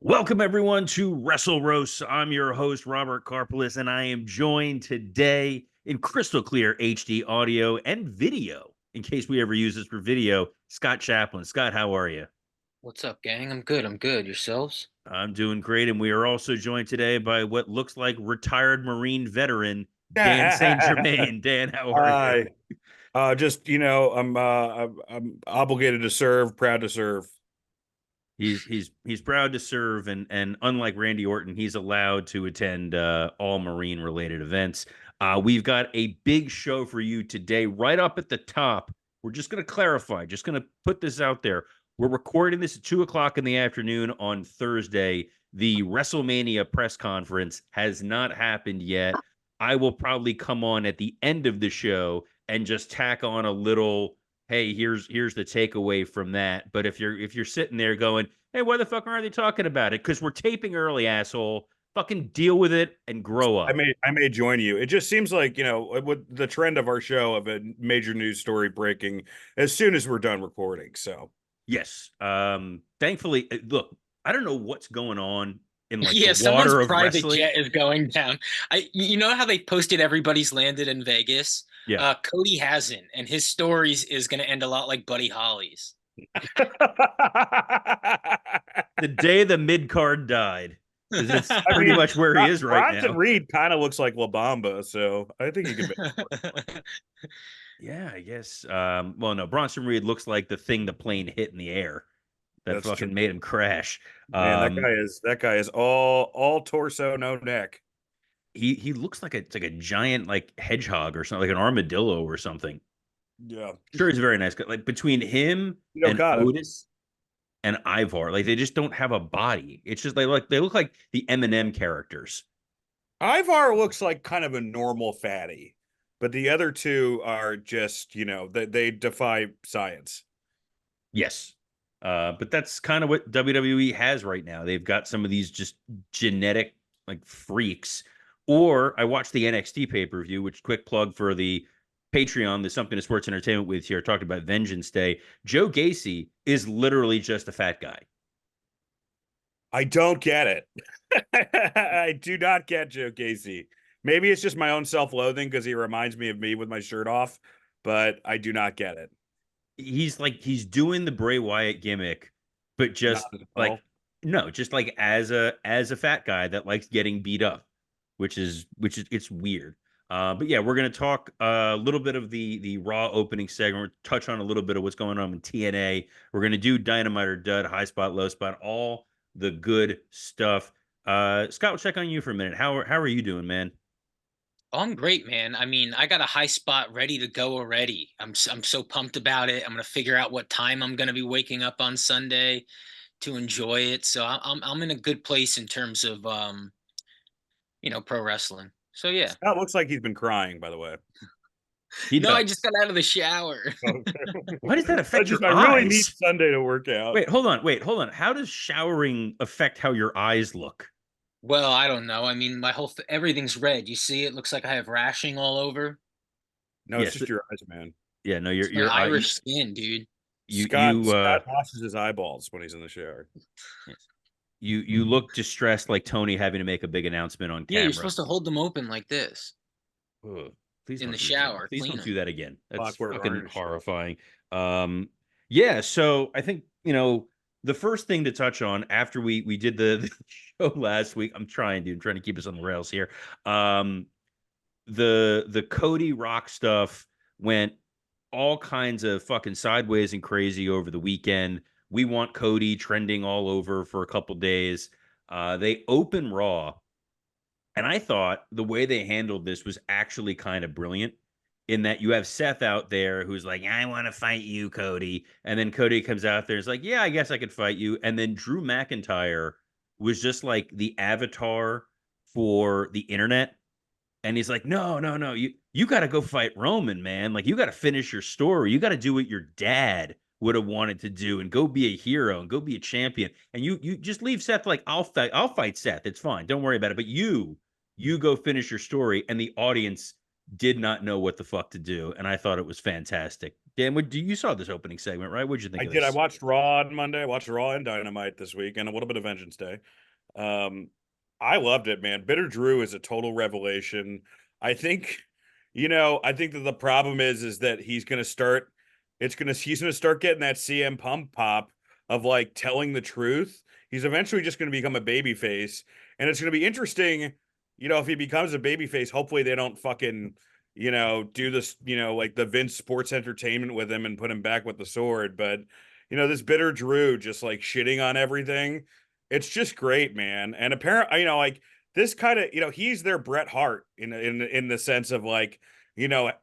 Welcome, everyone, to Wrestle Roast. I'm your host, Robert Karpolis, and I am joined today in crystal clear HD audio and video, in case we ever use this for video, Scott Chaplin. Scott, how are you? What's up, gang? I'm good. I'm good. Yourselves? I'm doing great, and we are also joined today by what looks like retired Marine veteran Dan St. Germain. Dan, how are you? Hi. I'm obligated to serve, proud to serve. He's proud to serve, and unlike Randy Orton, he's allowed to attend all Marine related events. We've got a big show for you today. Right up at the top, we're just going to clarify, just going to put this out there. We're recording this at 2 o'clock in the afternoon on Thursday. The WrestleMania press conference has not happened yet. I will probably come on at the end of the show and just tack on a little, hey, here's the takeaway from that. But if you're sitting there going, hey, why the fuck aren't they talking about it? Because we're taping early, asshole. Fucking deal with it and grow I up. may I may join you. It just seems like, with the trend of our show of a major news story breaking as soon as we're done recording. So Yes. Thankfully, look, I don't know what's going on in like the Yeah, someone's water of private wrestling. jet is going down. You know how they posted everybody's landed in Vegas? Yeah. Cody hasn't, and his stories is going to end a lot like Buddy Holly's. The day the mid card died, because it's I pretty mean, much where he is right Bronson now. Reed kind of looks like La Bamba, so I think he could make. Yeah, I guess. Well, no, Bronson Reed looks like the thing the plane hit in the air that That's true. fucking made him crash. Man, that guy is all torso, no neck. He looks like it's like a giant like hedgehog or something, like an armadillo or something. Yeah. Sure, he's a very nice guy. Like between him You and got him. Otis and Ivar, like they just don't have a body. It's just they look like the Eminem characters. Ivar looks like kind of a normal fatty, but the other two are just, they defy science. Yes. But that's kind of what WWE has right now. They've got some of these just genetic like freaks. Or I watched the NXT pay-per-view, which quick plug for the Patreon, the Something to Sports Entertainment with here, talked about Vengeance Day. Joe Gacy is literally just a fat guy. I don't get it. I do not get Joe Casey. Maybe it's just my own self-loathing because he reminds me of me with my shirt off, but I do not get it. He's doing the Bray Wyatt gimmick, but Not just at like all. no, just like as a fat guy that likes getting beat up, which is it's weird. But yeah, we're gonna talk a little bit of the Raw opening segment. Touch on a little bit of what's going on in TNA. We're gonna do Dynamite or Dud, high spot, low spot, all the good stuff. Scott, we'll check on you for a minute. How are you doing, man? Oh, I'm great, man. I mean, I got a high spot ready to go already. I'm so pumped about it. I'm going to figure out what time I'm going to be waking up on Sunday to enjoy it. So I'm in a good place in terms of pro wrestling. So yeah. That looks like he's been crying, by the way. He No, I just does. got out of the shower. Why does that affect your I really need eyes? Sunday to work out. Wait, hold on. How does showering affect how your eyes look? Well, I don't know. I mean, everything's red. You see, it looks like I have rashing all over. No, it's Yes, just your eyes, man. yeah, no, It's my Irish skin, dude. you Scott you Scott washes his eyeballs when he's in the shower. you look distressed like Tony having to make a big announcement on Yeah, you're camera. supposed to hold them open like this Ugh, please in don't the do that. shower, Please clean don't do them. that again. That's Clockwork fucking Orange. horrifying. Um, yeah, so I think, the first thing to touch on after we did the show last week, I'm trying, dude. I'm trying to keep us on the rails here. Um, the Cody Rock stuff went all kinds of fucking sideways and crazy over the weekend. We want Cody trending all over for a couple days. They open Raw, and I thought the way they handled this was actually kind of brilliant. In that you have Seth out there who's like, I want to fight you, Cody. And then Cody comes out there and is like, yeah, I guess I could fight you. And then Drew McIntyre was just like the avatar for the internet, and he's like, no, no, no, you got to go fight Roman, man. Like, you got to finish your story. You got to do what your dad would have wanted to do and go be a hero and go be a champion. And you just leave Seth like, I'll fight Seth. It's fine. Don't worry about it. But you go finish your story. And the audience did not know what the fuck to do. And I thought it was fantastic. Dan, you saw this opening segment, right? What'd you think I of did. I this? watched Raw on Monday. I watched Raw and Dynamite this week, and a little bit of Vengeance Day. Um, I loved it, man. Bitter Drew is a total revelation. I think, I think that the problem is that he's gonna start getting that CM Punk pop of like telling the truth. He's eventually just gonna become a baby face, and it's gonna be interesting, if he becomes a baby face. Hopefully they don't fucking, do this, like the Vince Sports Entertainment with him and put him back with the sword. But this Bitter Drew just like shitting on everything. It's just great, man. And apparently, like this kind of, he's their Bret Hart in the sense of like,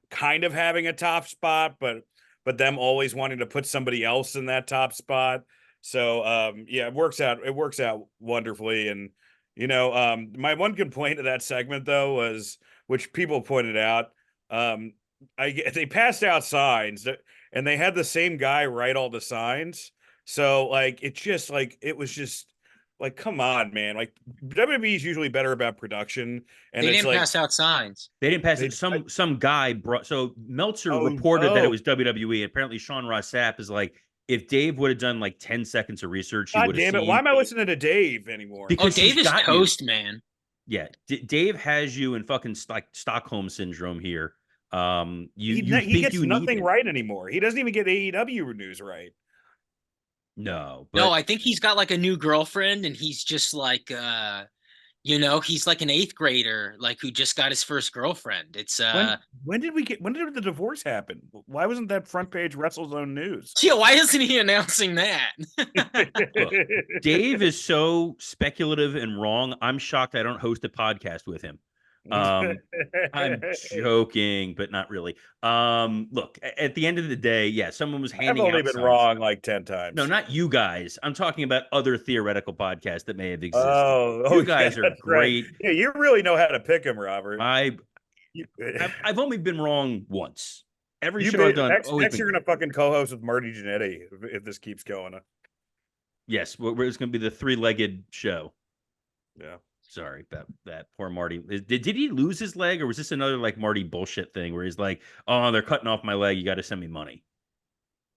kind of having a top spot, but them always wanting to put somebody else in that top spot. So yeah, it works out wonderfully. And my one complaint of that segment though was, which people pointed out, um they passed out signs and they had the same guy write all the signs. So like it was just like, come on, man. Like WWE is usually better about production, and They it's didn't like pass out signs. They didn't pass they it. Some guy brought. So Meltzer oh reported that it oh was WWE. Apparently, Sean Ross Sapp is like, if Dave would have done like 10 seconds of research, he God would have damn it. Why seen am I listening to Dave anymore? Oh, because he's Dave is got you. toast, man. Yeah, Dave has you in fucking like Stockholm syndrome here. He You he think gets you need nothing him? right anymore. He doesn't even get AEW news right. No, No, but I think he's got like a new girlfriend, and he's just like, he's like an eighth grader, like who just got his first girlfriend. It's When did the divorce happen? Why wasn't that front page WrestleZone news? yeah, why isn't he announcing that? look, Dave is so speculative and wrong. I'm shocked I don't host a podcast with him. Um, I'm joking, but not really. Look, at the end of the day, yeah, someone was I've handing only out been signs. wrong like 10 No, times. not you guys. I'm talking about other theoretical podcasts that may have existed. Oh You yeah, guys are that's right. great. Yeah, you really know how to pick him, Robert. I You, I've only been wrong once. Every you show I've done, always next been you're great. gonna fucking co-host with Marty Jannetty if this keeps going. Yes, it's going to be the three-legged show. Yeah. Sorry about that. Poor Marty. Did he lose his leg, or was this another like Marty bullshit thing where he's like, "Oh, they're cutting off my leg. You got to send me money."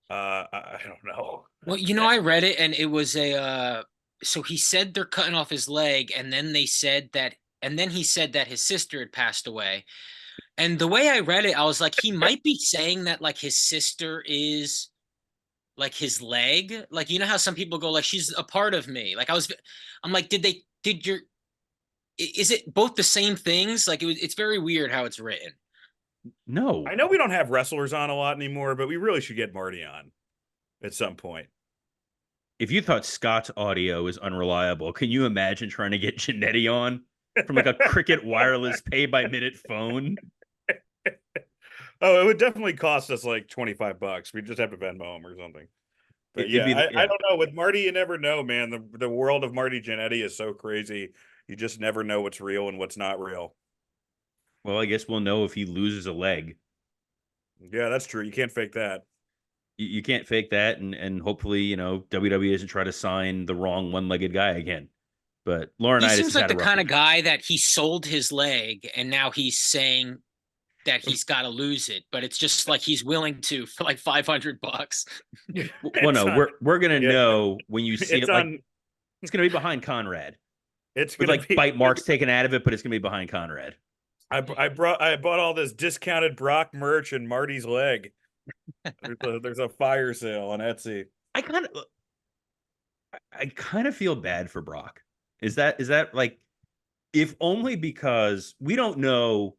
I don't know. Well, I read it, and it was so he said they're cutting off his leg, and then he said that his sister had passed away. And the way I read it, I was like, he might be saying that like his sister is like his leg. Like, how some people go like, she's a part of me. Like I'm like, is it both the same things? Like it's very weird how it's written. No. I know we don't have wrestlers on a lot anymore, but we really should get Marty on at some point. If you thought Scott's audio is unreliable, can you imagine trying to get Janetti on from like a Cricket wireless pay-by-minute phone? Oh, it would definitely cost us like $25. We'd just have to Venmo him or something. But It'd be yeah, I yeah. don't know. With Marty, you never know, man. The world of Marty Jannetty is so crazy. You just never know what's real and what's not real. Well, I guess we'll know if he loses a leg. Yeah, that's true. You can't fake that. You can't fake that, and hopefully, WWE doesn't try to sign the wrong one-legged guy again. But He Laurinaitis seems has like had a the rough kind of year. guy that he sold his leg, and now he's saying that he's got to lose it, but it's just like he's willing to for like $500. Well, It's no, on. we're gonna Yeah, know when you see it's it. Like on. it's gonna be behind Conrad It's with gonna like be. bite marks taken out of it, but it's gonna be behind Conrad. I bought all this discounted Brock merch and Marty's leg. There's a fire sale on Etsy. I kind of feel bad for Brock. Is that like, if only because we don't know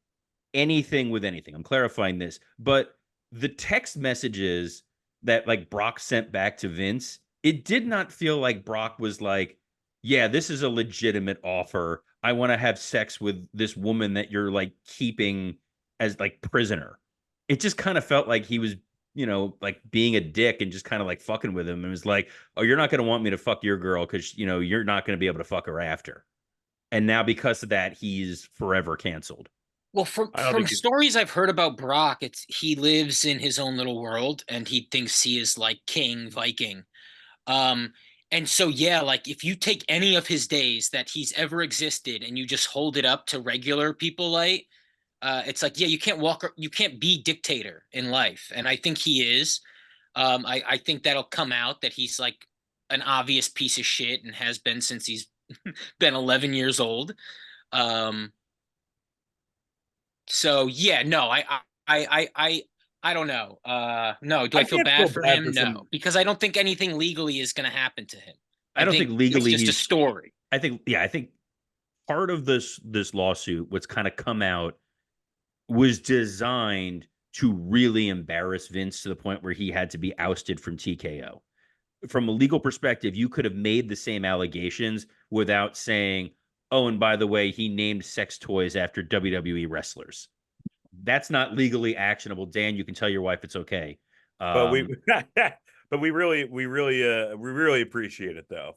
anything with anything. I'm clarifying this, but the text messages that like Brock sent back to Vince, it did not feel like Brock was like, yeah, this is a legitimate offer. I want to have sex with this woman that you're like keeping as like prisoner. It just kind of felt like he was, like being a dick and just kind of like fucking with him and was like, oh, you're not going to want me to fuck your girl because, you're not going to be able to fuck her after. And now because of that, he's forever canceled. Well, from I don't think he's. stories I've heard about Brock, it's he lives in his own little world, and he thinks he is like king Viking. Um, and so yeah, like if you take any of his days that he's ever existed and you just hold it up to regular people, like it's like, yeah, you can't be dictator in life, and I think he is. I think that'll come out that he's like an obvious piece of shit and has been since he's been 11 years old. Um, so yeah, no, I don't know. No, do I I feel can't bad feel for bad for him? some. No, because I don't think anything legally is going to happen to him. I I don't think think it's legally just a he's. story. I think part of this lawsuit, what's kind of come out, was designed to really embarrass Vince to the point where he had to be ousted from TKO. From a legal perspective, you could have made the same allegations without saying, "Oh, and by the way, he named sex toys after WWE wrestlers." That's not legally actionable. Dan, you can tell your wife it's okay. But we, Um, but we really appreciate it though.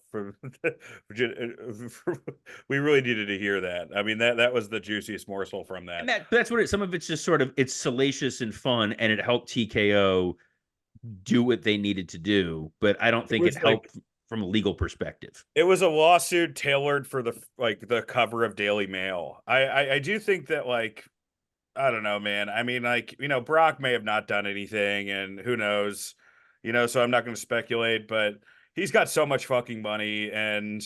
We really needed to hear that. I mean, that was the juiciest morsel from and that. that's what it. Some of it's just sort of it's salacious and fun, and it helped TKO do what they needed to do. But I don't It think it was like helped from a legal perspective. it was a lawsuit tailored for the cover of Daily Mail. I do think that like I don't know, man. I mean, like, Brock may have not done anything, and who knows, so I'm not going to speculate, but he's got so much fucking money. And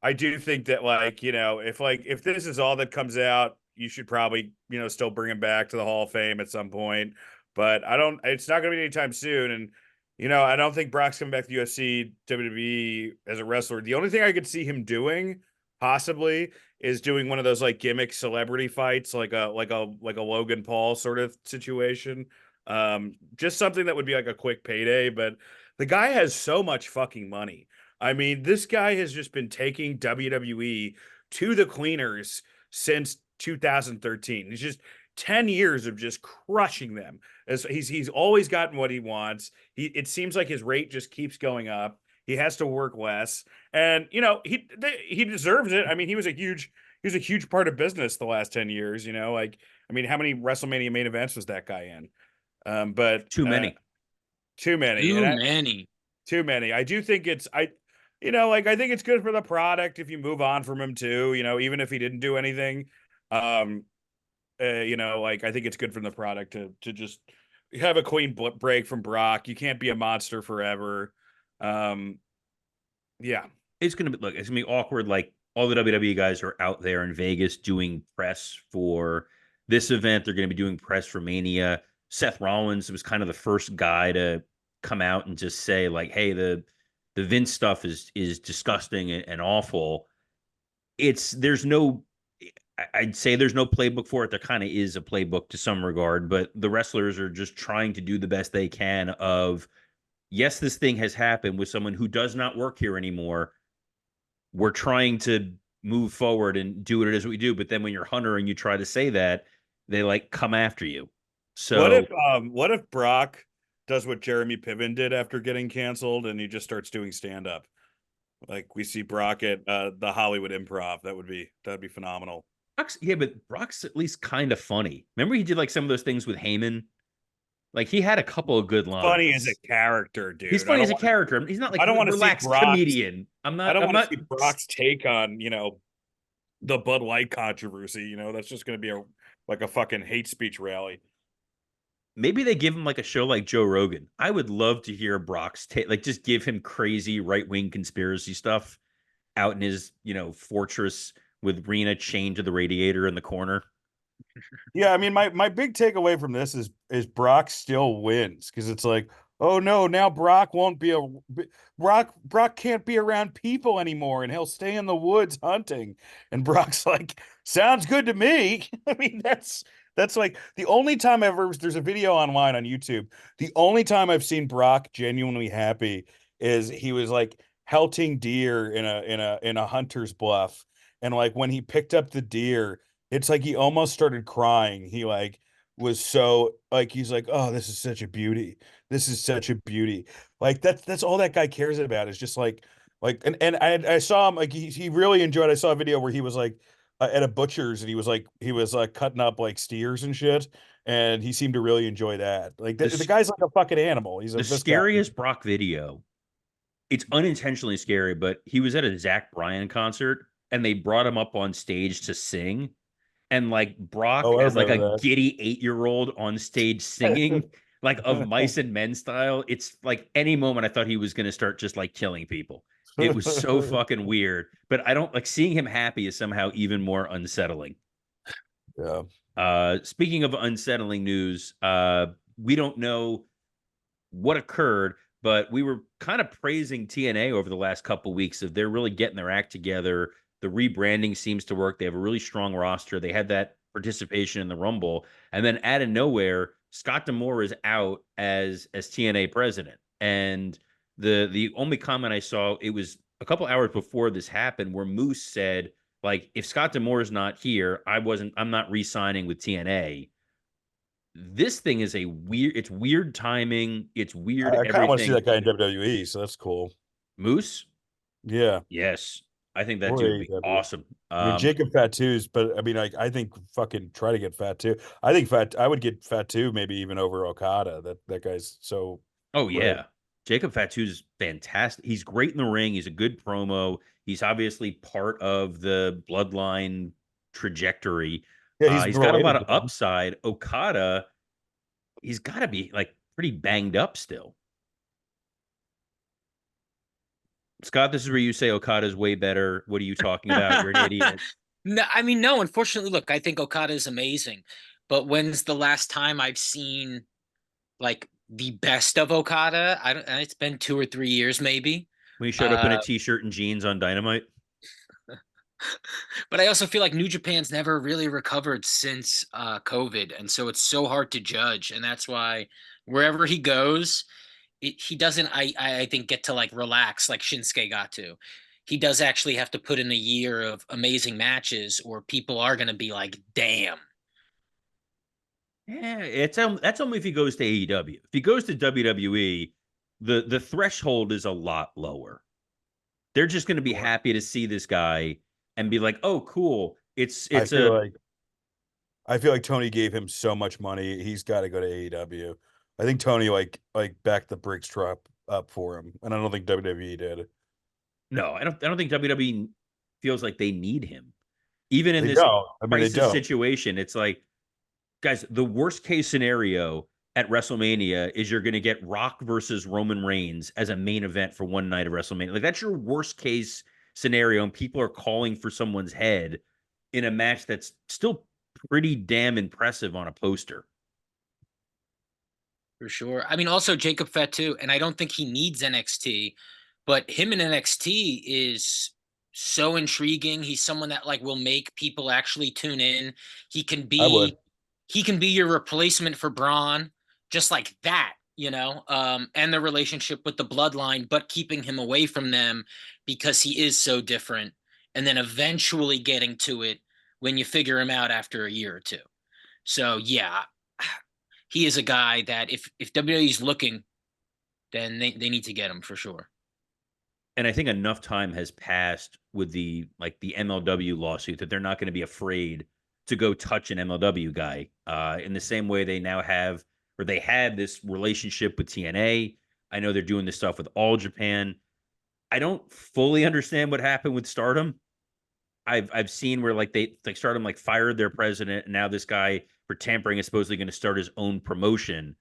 I do think that, like, if this is all that comes out, you should probably, still bring him back to the Hall of Fame at some point. But it's not going to be anytime soon. And, I don't think Brock's coming back to UFC, WWE as a wrestler. The only thing I could see him doing, possibly, is doing one of those like gimmick celebrity fights, like a Logan Paul sort of situation. Just something that would be like a quick payday. But the guy has so much fucking money. I mean, this guy has just been taking WWE to the cleaners since 2013. He's just 10 years of just crushing them. As he's always gotten what he wants. It seems like his rate just keeps going up. He has to work less, and he deserves it. I mean, he was a huge part of business the last 10 years. Like, I mean, how many WrestleMania main events was that guy in? But Too many. too many, Too many. too many. I do think like I think it's good for the product if you move on from him too. Even if he didn't do anything, um, like I think it's good for the product to just have a clean break from Brock. You can't be a monster forever. Um, yeah. It's gonna be it's gonna be awkward. Like all the WWE guys are out there in Vegas doing press for this event. They're gonna be doing press for Mania. Seth Rollins was kind of the first guy to come out and just say, like, hey, the Vince stuff is disgusting and awful. There's no I'd say there's no playbook for it. There kind of is a playbook to some regard, but the wrestlers are just trying to do the best they can of, yes, this thing has happened with someone who does not work here anymore. We're trying to move forward and do what it is we do. But then when you're Hunter and you try to say that, they like come after you. What So if Brock does what Jeremy Piven did after getting canceled and he just starts doing stand up? Like we see Brock at the Hollywood Improv. That'd be phenomenal. Yeah, but Brock's at least kind of funny. Remember he did like some of those things with Heyman? Like he had a couple of good Funny as a lines. character, He's dude. funny as a character. He's not like I don't a want to see relaxed Brock's comedian. I don't I'm want to not see Brock's take on, the Bud Light controversy. That's just going to be like a fucking hate speech rally. Maybe they give him like a show like Joe Rogan. I would love to hear Brock's take, like just give him crazy right-wing conspiracy stuff out in his, fortress with Rena chained to the radiator in the corner. Yeah, I mean, my big takeaway from this is Brock still wins because it's like, oh no, now Brock won't be Brock can't be around people anymore, and he'll stay in the woods hunting. And Brock's like, sounds good to me. I mean, that's like the only time there's a video online on YouTube. The only time I've seen Brock genuinely happy is he was like pelting deer in a hunter's bluff, and like when he picked up the deer, it's like he almost started crying. He like was so like he's like, oh, this is such a beauty. This is such a beauty. Like that's all that guy cares about is just and I saw him like he really enjoyed. I saw a video where he was like at a butcher's and he was cutting up like steers and shit, and he seemed to really enjoy that. Like the The, guy's like a fucking animal. the This guy. scariest Brock video, it's unintentionally scary, but he was at a Zach Bryan concert and they brought him up on stage to sing. and like Brock Oh, I as like a remember giddy 8-year-old on stage singing like of Mice and Men style. It's like any moment I thought he was going to start just like killing people. It was so that. fucking weird. But I don't like seeing him happy is somehow even more unsettling. Yeah. Speaking of unsettling news, we don't know what occurred, but we were kind of praising TNA over the last couple of weeks of they're really getting their act together. The rebranding seems to work. They have a really strong roster. They had that participation in the Rumble, and then out of nowhere, Scott D'Amore is out as TNA president. And the only comment I saw, it was a couple hours before this happened, where Moose said, like, if Scott D'Amore is not here, I'm not re-signing with TNA. This thing is it's weird timing, it's weird I kind of want to see everything. that guy in WWE, so that's cool. Moose, Yeah. yes, I think that Or dude would be AEW. awesome. I mean, Jacob Fatu's, but I mean, like, I think fucking try to get Fatu. I would get Fatu maybe even over Okada. That guy's so Oh great. yeah, Jacob Fatu's fantastic. He's great in the ring. He's a good promo. He's obviously part of the bloodline trajectory. Yeah, he's He's got a lot related of to them. upside. Okada, he's got to be like pretty banged up still. Scott, this is where you say Okada's way better. What are you talking about? You're an idiot. No, I mean, no, unfortunately, look, I think Okada is amazing, but when's the last time I've seen like the best of Okada? I don't, it's been 2 or 3 years maybe. When he showed up in Uh, a t-shirt and jeans on Dynamite. but I also feel like New Japan's never really recovered since COVID, and so it's so hard to judge, and that's why wherever he goes, he doesn't. I think get to like relax like Shinsuke got to. He does actually have to put in a year of amazing matches, or people are going to be like, "Damn." Yeah, that's only if he goes to AEW. If he goes to WWE, the threshold is a lot lower. They're just going to be Sure. happy to see this guy and be like, "Oh, cool. It's I it's feel a like I feel like Tony gave him so much money. He's got to go to AEW. I think Tony like backed the Briggs truck up for him, and I don't think WWE did. no. I don't think WWE feels like they need him. Even in They this don't. I mean, they crisis don't. situation, it's like, guys, the worst case scenario at WrestleMania is you're going to get Rock versus Roman Reigns as a main event for one night of WrestleMania. Like that's your worst case scenario, and people are calling for someone's head in a match that's still pretty damn impressive on a poster. For sure. I mean, also Jacob Fatu, and I don't think he needs NXT, but him in NXT is so intriguing. He's someone that like will make people actually tune in. He can I would. be he can be your replacement for Braun, just like that, and the relationship with the bloodline, but keeping him away from them because he is so different. And then eventually getting to it when you figure him out after a year or two. So yeah, he is a guy that if WWE is looking, then they need to get him for sure. And I think enough time has passed with the MLW lawsuit that they're not going to be afraid to go touch an MLW guy. In the same way they now have, or they had this relationship with TNA. I know they're doing this stuff with All Japan. I don't fully understand what happened with Stardom. I've seen where like they like Stardom like fired their president, and now this guy for tampering is supposedly going to start his own promotion.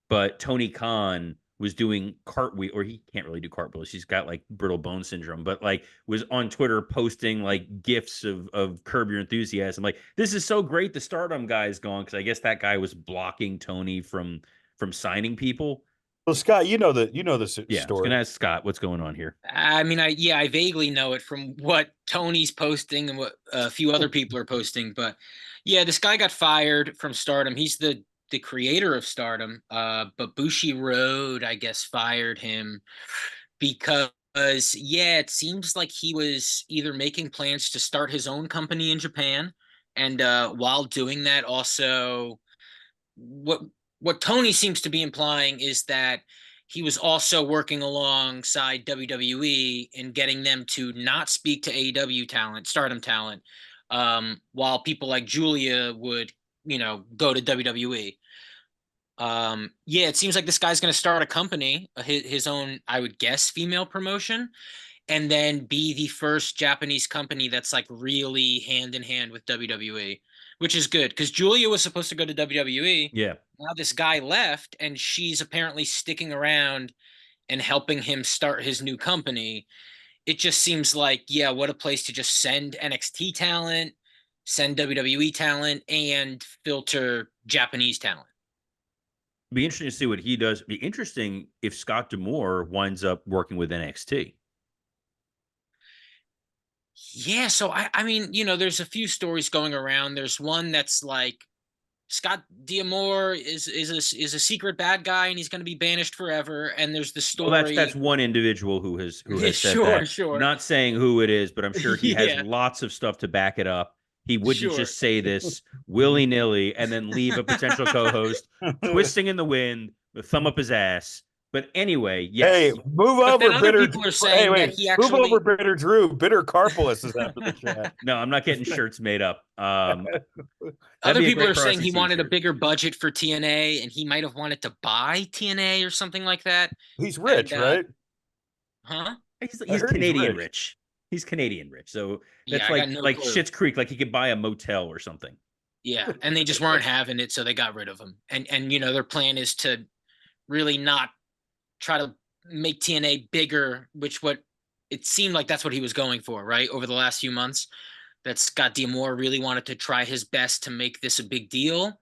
But Tony Khan was doing cartwheel, or he can't really do cartwheels. He's got like brittle bone syndrome, but like was on Twitter posting like gifs of Curb Your Enthusiasm. Like this is so great. The Stardom guy is gone because I guess that guy was blocking Tony from signing people. Well, Scott, you know the Yeah, I was story. gonna ask Scott what's going on here. I mean, I vaguely know it from what Tony's posting and what a few other people are posting, but yeah, this guy got fired from Stardom. He's the creator of Stardom, but Bushi Road, I guess, fired him because yeah, it seems like he was either making plans to start his own company in Japan, and while doing that, also what what Tony seems to be implying is that he was also working alongside WWE and getting them to not speak to AEW talent, Stardom talent, while people like Julia would, go to WWE. Yeah, it seems like this guy's going to start a company, his own, I would guess, female promotion. and then be the first Japanese company that's like really hand in hand with WWE, which is good because Julia was supposed to go to WWE. Yeah. Now this guy left, and she's apparently sticking around and helping him start his new company. It just seems like, yeah, what a place to just send NXT talent, send WWE talent, and filter Japanese talent. Be interesting to see what he does. Be interesting if Scott D'Amore winds up working with NXT. Yeah, so I mean, there's a few stories going around. There's one that's like Scott D'Amore is a secret bad guy and he's going to be banished forever. And there's the Well, that's story. one individual who has said Sure, that. sure. Not saying who it is, but I'm sure he has Yeah, lots of stuff to back it up. He wouldn't sure. just say this willy nilly and then leave a potential co-host twisting in the wind, the thumb up his ass. But anyway, Hey, yes. move But then over, other bitter. people are Hey, saying that wait, he move over, actually, bitter Drew. Bitter Carpulus is after the chat. No, I'm not getting shirts made up. That'd other be a people great are saying he Karasi wanted a t-shirt. bigger budget for TNA and he might have wanted to buy TNA or something like that. He's And rich, right? huh? I He's heard he's Canadian rich. rich. He's Canadian rich. So Yeah, that's I got like no like clue. Schitt's Creek, like he could buy a motel or something. Yeah, and they just weren't having it, so they got rid of him. And their plan is to really not try to make TNA bigger, which what it seemed like that's what he was going for, right? Over the last few months, that Scott D'Amore really wanted to try his best to make this a big deal.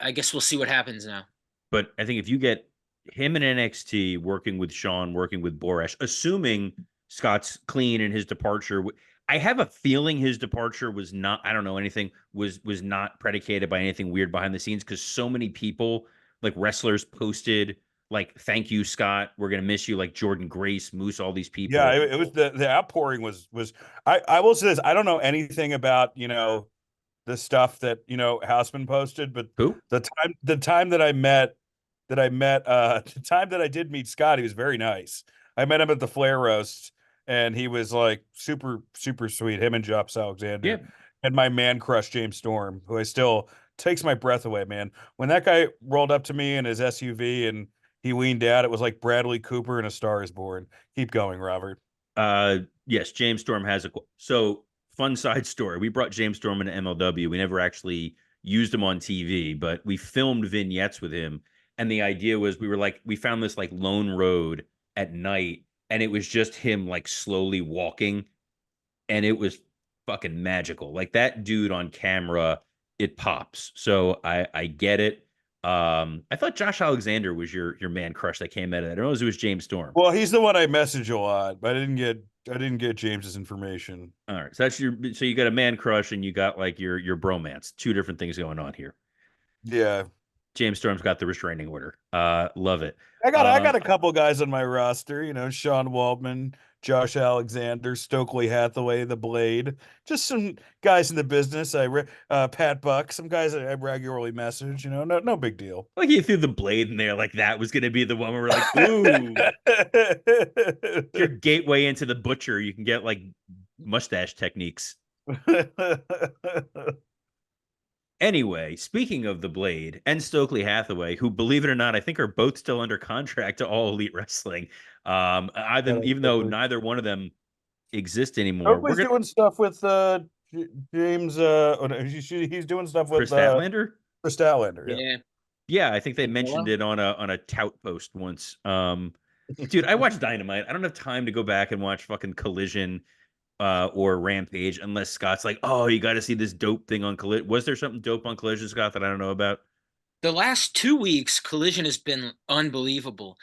I guess we'll see what happens now. But I think if you get him in NXT working with Sean, working with Borash, assuming Scott's clean and his departure, I have a feeling his departure was not. I don't know anything was not predicated by anything weird behind the scenes because so many people like wrestlers posted like thank you Scott, we're gonna miss you, like Jordan Grace, Moose, all these Yeah, people. it was the outpouring was. I will say this. I don't know anything about the stuff that Houseman posted, but Who? the time the time that I did meet Scott, he was very nice. I met him at the Flair roast, and he was like super super sweet. Him and Jops Yeah. Alexander and my man crush James Storm, who I still takes my breath away, man. When that guy rolled up to me in his SUV and he leaned out, it was like Bradley Cooper and A Star Is Born. Keep going, Robert. Yes, James Storm has a so fun side story. We brought James Storm into MLW. We never actually used him on TV, but we filmed vignettes with him. And the idea was we found this like lone road at night, and it was just him like slowly walking, and it was fucking magical. Like that dude on camera, it pops. So I get it. I thought Josh Alexander was your man crush that came out of that. I don't know if it was James Storm. Well, he's the one I message a lot, but I didn't get James's information. All right. So you got a man crush and you got like your bromance. Two different things going on here. Yeah. James Storm's got the restraining order. Love it. I got a couple guys on my roster, Sean Waldman, Josh Alexander, Stokely Hathaway, the Blade, just some guys in the business. Pat Buck, some guys that I regularly message, no big deal. Like you threw the blade in there, like that was gonna be the one where we're like, ooh, your gateway into the butcher. You can get like mustache techniques. Anyway, speaking of the Blade and Stokely Hathaway, who, believe it or not, I think are both still under contract to All Elite Wrestling. Even though neither one of them exist anymore, we're Stokely's gonna doing stuff with James. Oh, no, he's doing stuff with Chris Statlander. Chris Statlander. Yeah. Yeah. Yeah, I think they mentioned Hello? it on a tout post once. Dude, I watched Dynamite. I don't have time to go back and watch fucking Collision or Rampage unless Scott's like, oh, you got to see this dope thing on Collision. Was there something dope on Collision, Scott, that I don't know about? The last 2 weeks, Collision has been unbelievable.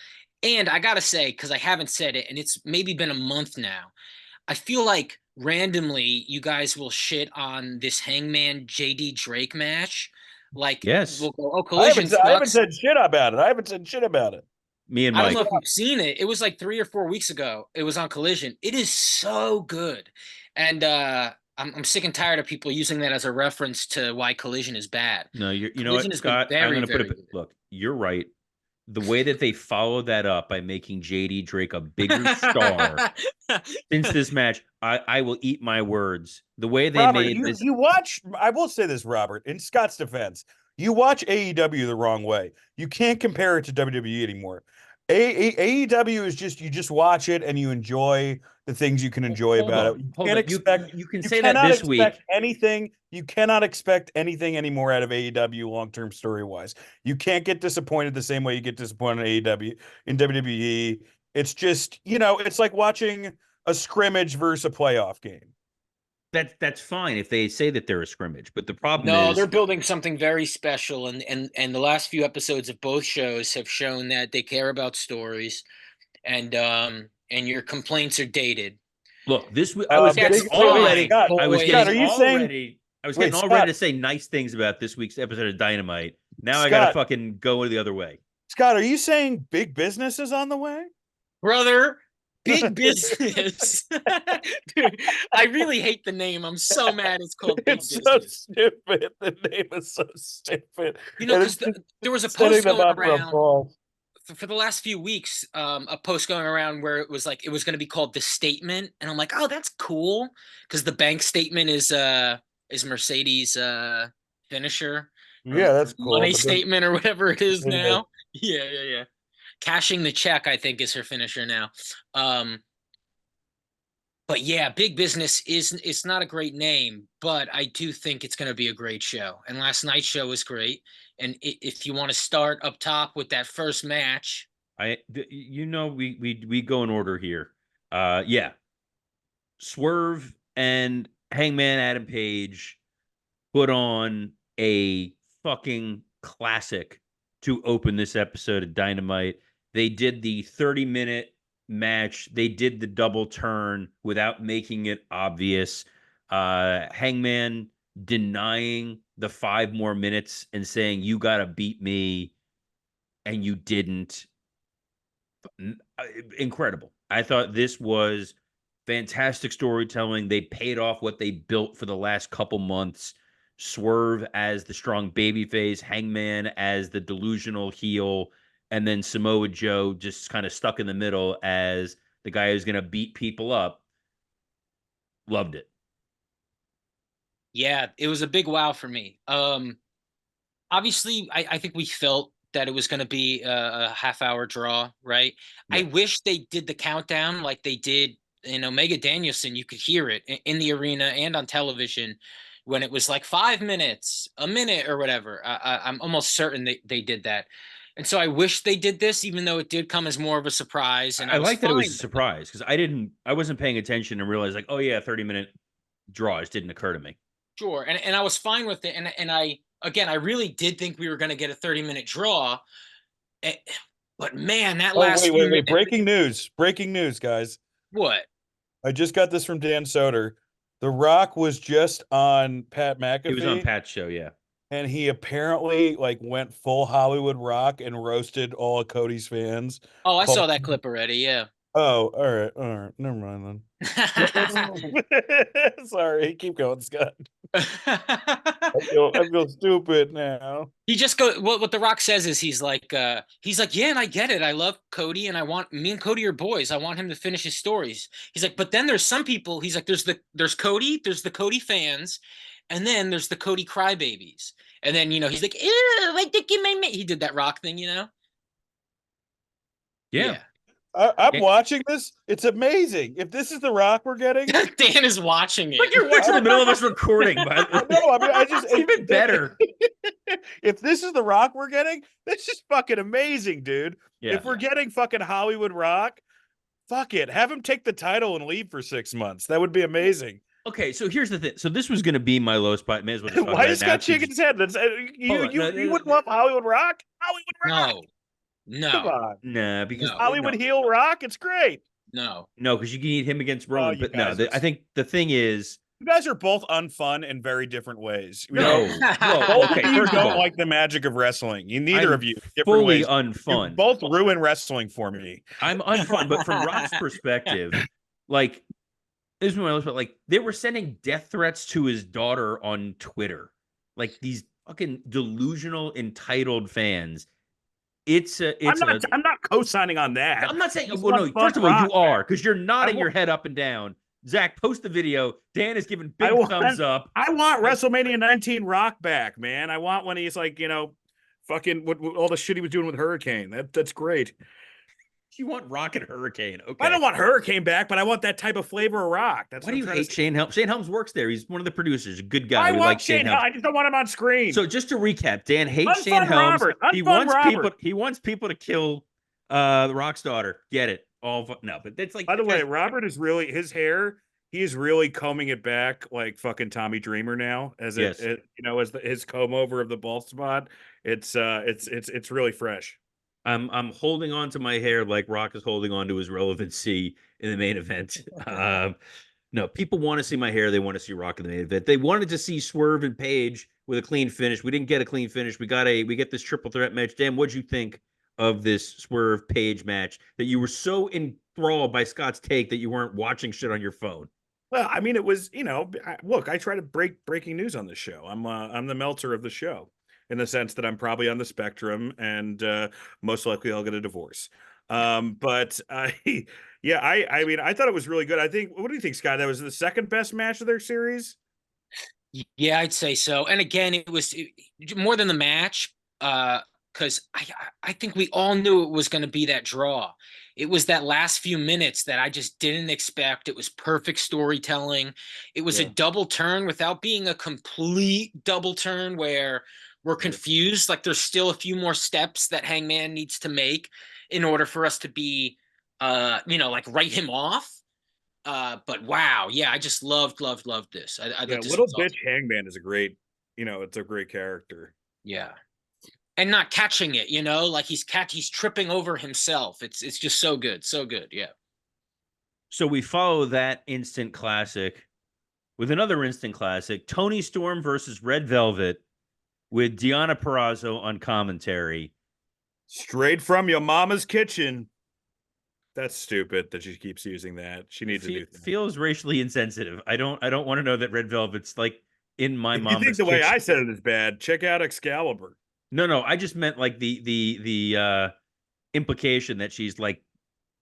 And I gotta say, because I haven't said it, and it's maybe been a month now, I feel like randomly you guys will shit on this Hangman JD Drake match. Like Yes, we'll go, oh, I Collision haven't I haven't sucks. said shit about it. I haven't said shit about it. me and I don't know Mike. if you've seen it. It was like 3 or 4 weeks ago. It was on Collision. It is so good. And I'm sick and tired of people using that as a reference to why Collision is bad. No, you know Collision what, has been Scott? I'm very, going to put very it. good. Look, you're right. The way that they followed that up by making JD Drake a bigger star since this match, I will eat my words. The way they Robert, made you this, you watch. I will say this, Robert. In Scott's defense, you watch AEW the wrong way. You can't compare it to WWE anymore. AEW is just, you just watch it and you enjoy the things you can enjoy Hold about it. on, You hold can't on. expect You can you say that cannot this expect week. anything. You cannot expect anything anymore out of AEW long-term story-wise. You can't get disappointed the same way you get disappointed in AEW in WWE. It's just, it's like watching a scrimmage versus a playoff game. That's fine if they say that they're a scrimmage, but the problem No, they're is, building something very special, and the last few episodes of both shows have shown that they care about stories, and your complaints are dated. look, this I was getting That's Big, wait, wait, fine, already. Scott, I was Scott, getting boys. are you saying, already. I was getting wait, all ready Scott, to say nice things about this week's episode of Dynamite. Now I got to Scott, fucking go the other way. Scott, are you saying big business is on the way? Brother, big business. Dude, I really hate the name. I'm so mad it's called Big It's so Business. stupid. The name is so stupid. You know, And because it's just there was a setting post them going up for a around fall. for the last few weeks, a post going around where it was like it was going to be called The Statement, and I'm like, oh, that's cool, because the bank statement is Mercedes finisher, or Yeah, that's cool. money But then, statement, or whatever it is yeah. now. Yeah. Cashing the check, I think, is her finisher now. Um, but yeah, Big Business is it's not a great name, but I do think it's going to be a great show. And last night's show was great. And if you want to start up top with that first match, We go in order here. Yeah, Swerve and Hangman Adam Page put on a fucking classic to open this episode of Dynamite. They did the 30-minute match. They did the double turn without making it obvious. Hangman denying the 5 more minutes and saying, "You got to beat me," and you didn't. Incredible. I thought this was fantastic storytelling. They paid off what they built for the last couple months. Swerve as the strong babyface, Hangman as the delusional heel, and then Samoa Joe just kind of stuck in the middle as the guy who's going to beat people up. Loved it. yeah, it was a big wow for me. Obviously, I think we felt that it was going to be a half-hour draw, right? I Yeah. wish they did the countdown like they did in Omega Danielson. You could hear it in the arena and on television when it was like 5 minutes, a minute, or whatever. I'm almost certain they did that. And so I wish they did this, even though it did come as more of a surprise, and I I was like that it was a fine with it. surprise because I wasn't paying attention and realized like, oh yeah, 30-minute draw just didn't occur to me. Sure, and I was fine with it, and I again I really did think we were going to get a 30-minute draw. Eh, But man, that Oh, last wait, few wait, wait. minutes, Breaking news. Breaking news, guys. what? I just got this from Dan Soder. The Rock was just on Pat He was on McAfee, Pat's show, yeah. and he apparently like went full Hollywood Rock and roasted all of Cody's fans. Oh, I Called, saw that clip already. Yeah. oh, all right. Never mind then. Sorry, keep going, Scott. I feel stupid now. He just go what The Rock says is he's like, yeah, and I get it. I love Cody, and I want me and Cody are boys. I want him to finish his stories. He's like, but then there's some people. He's like, there's Cody, there's the Cody fans, and then there's the Cody crybabies. And then he's like, ew, I think you made me. He did that Rock thing. Yeah. Yeah. I'm watching this. It's amazing. If this is the Rock we're getting, Dan is watching Like it. you're watching the middle of us recording, by the way. no, I mean, I just It's even better. If this is the Rock we're getting, that's just fucking amazing, dude. Yeah. If we're getting fucking Hollywood Rock, fuck it. Have him take the title and leave for 6 months. That would be amazing. Okay, so here's the thing. So this was going to be my low spot. May as well just talk Why about is it now. Scott shaking his head? That's, you Hold on. No, you wouldn't love Hollywood Rock? Hollywood Rock. No, Come no, on. nah, because No. Hollywood heel Rock. It's great. no. no, because you can need him against Oh, Roman. you But no, guys are- I think the thing is, You guys are both unfun in very different ways. no. Well, Both okay, of you first of don't all, like the magic of wrestling. Neither I'm of you, different fully ways. You unfun. both ruin wrestling for me. I'm unfun, but from Rock's perspective, like this is my low spot. Like they were sending death threats to his daughter on Twitter, like these fucking delusional, entitled fans. It's I'm not co-signing on that. I'm not saying. Just Well, want no. fun First of all, you Rock, are man. because you're nodding I your wa- head up and down. Zach, post the video. Dan is giving I big want- thumbs up. I want WrestleMania 19 Rock back, man. I want when he's like, fucking what all the shit he was doing with Hurricane. That's great. You want Rock and Hurricane? Okay. I don't want Hurricane back, but I want that type of flavor of Rock. That's Why what do I'm you trying hate to say. Shane Helms? Shane Helms works there. He's one of the producers. A good guy. I We want like Shane Shane Helms. Helms. I just don't want him on screen. So just to recap, Dan hates Shane Unfun Helms. Robert. He Unfun wants people. Robert. He wants people to kill the Rock's daughter. Get it? No, but it's like. By the way, guys, Robert is really his hair. He is really combing it back like fucking Tommy Dreamer now, as yes. as his comb over of the bald spot. It's really fresh. I'm holding on to my hair like Rock is holding on to his relevancy in the main event. No, people want to see my hair. They want to see Rock in the main event. They wanted to see Swerve and Page with a clean finish. We didn't get a clean finish. We get this triple threat match. Dan, what'd you think of this Swerve Page match that you were so enthralled by Scott's take that you weren't watching shit on your phone? Well, I mean, it was look. I try to break breaking news on the show. I'm the Meltzer of the show, in the sense that I'm probably on the spectrum, and most likely I'll get a divorce. But yeah, I mean, I thought it was really good. I think. What do you think, Scott? That was the second best match of their series. Yeah, I'd say so. And again, it was more than the match, because I think we all knew it was going to be that draw. It was that last few minutes that I just didn't expect. It was perfect storytelling. It was a double turn without being a complete double turn where we're confused. Like there's still a few more steps that Hangman needs to make in order for us to be, like write him off. But wow, yeah, I just loved this. I thought this Little was bitch awesome. Hangman is a great, it's a great character. Yeah, and not catching it, like he's tripping over himself. It's just so good, so good. Yeah. So we follow that instant classic with another instant classic: Tony Storm versus Red Velvet, with Deonna Purrazzo on commentary. Straight from your mama's kitchen. That's stupid that she keeps using that. She needs to do that. Feels racially insensitive. I don't want to know that Red Velvet's like in my If you think mama's the way kitchen. I said it is bad, check out Excalibur. No, I just meant like the implication that she's like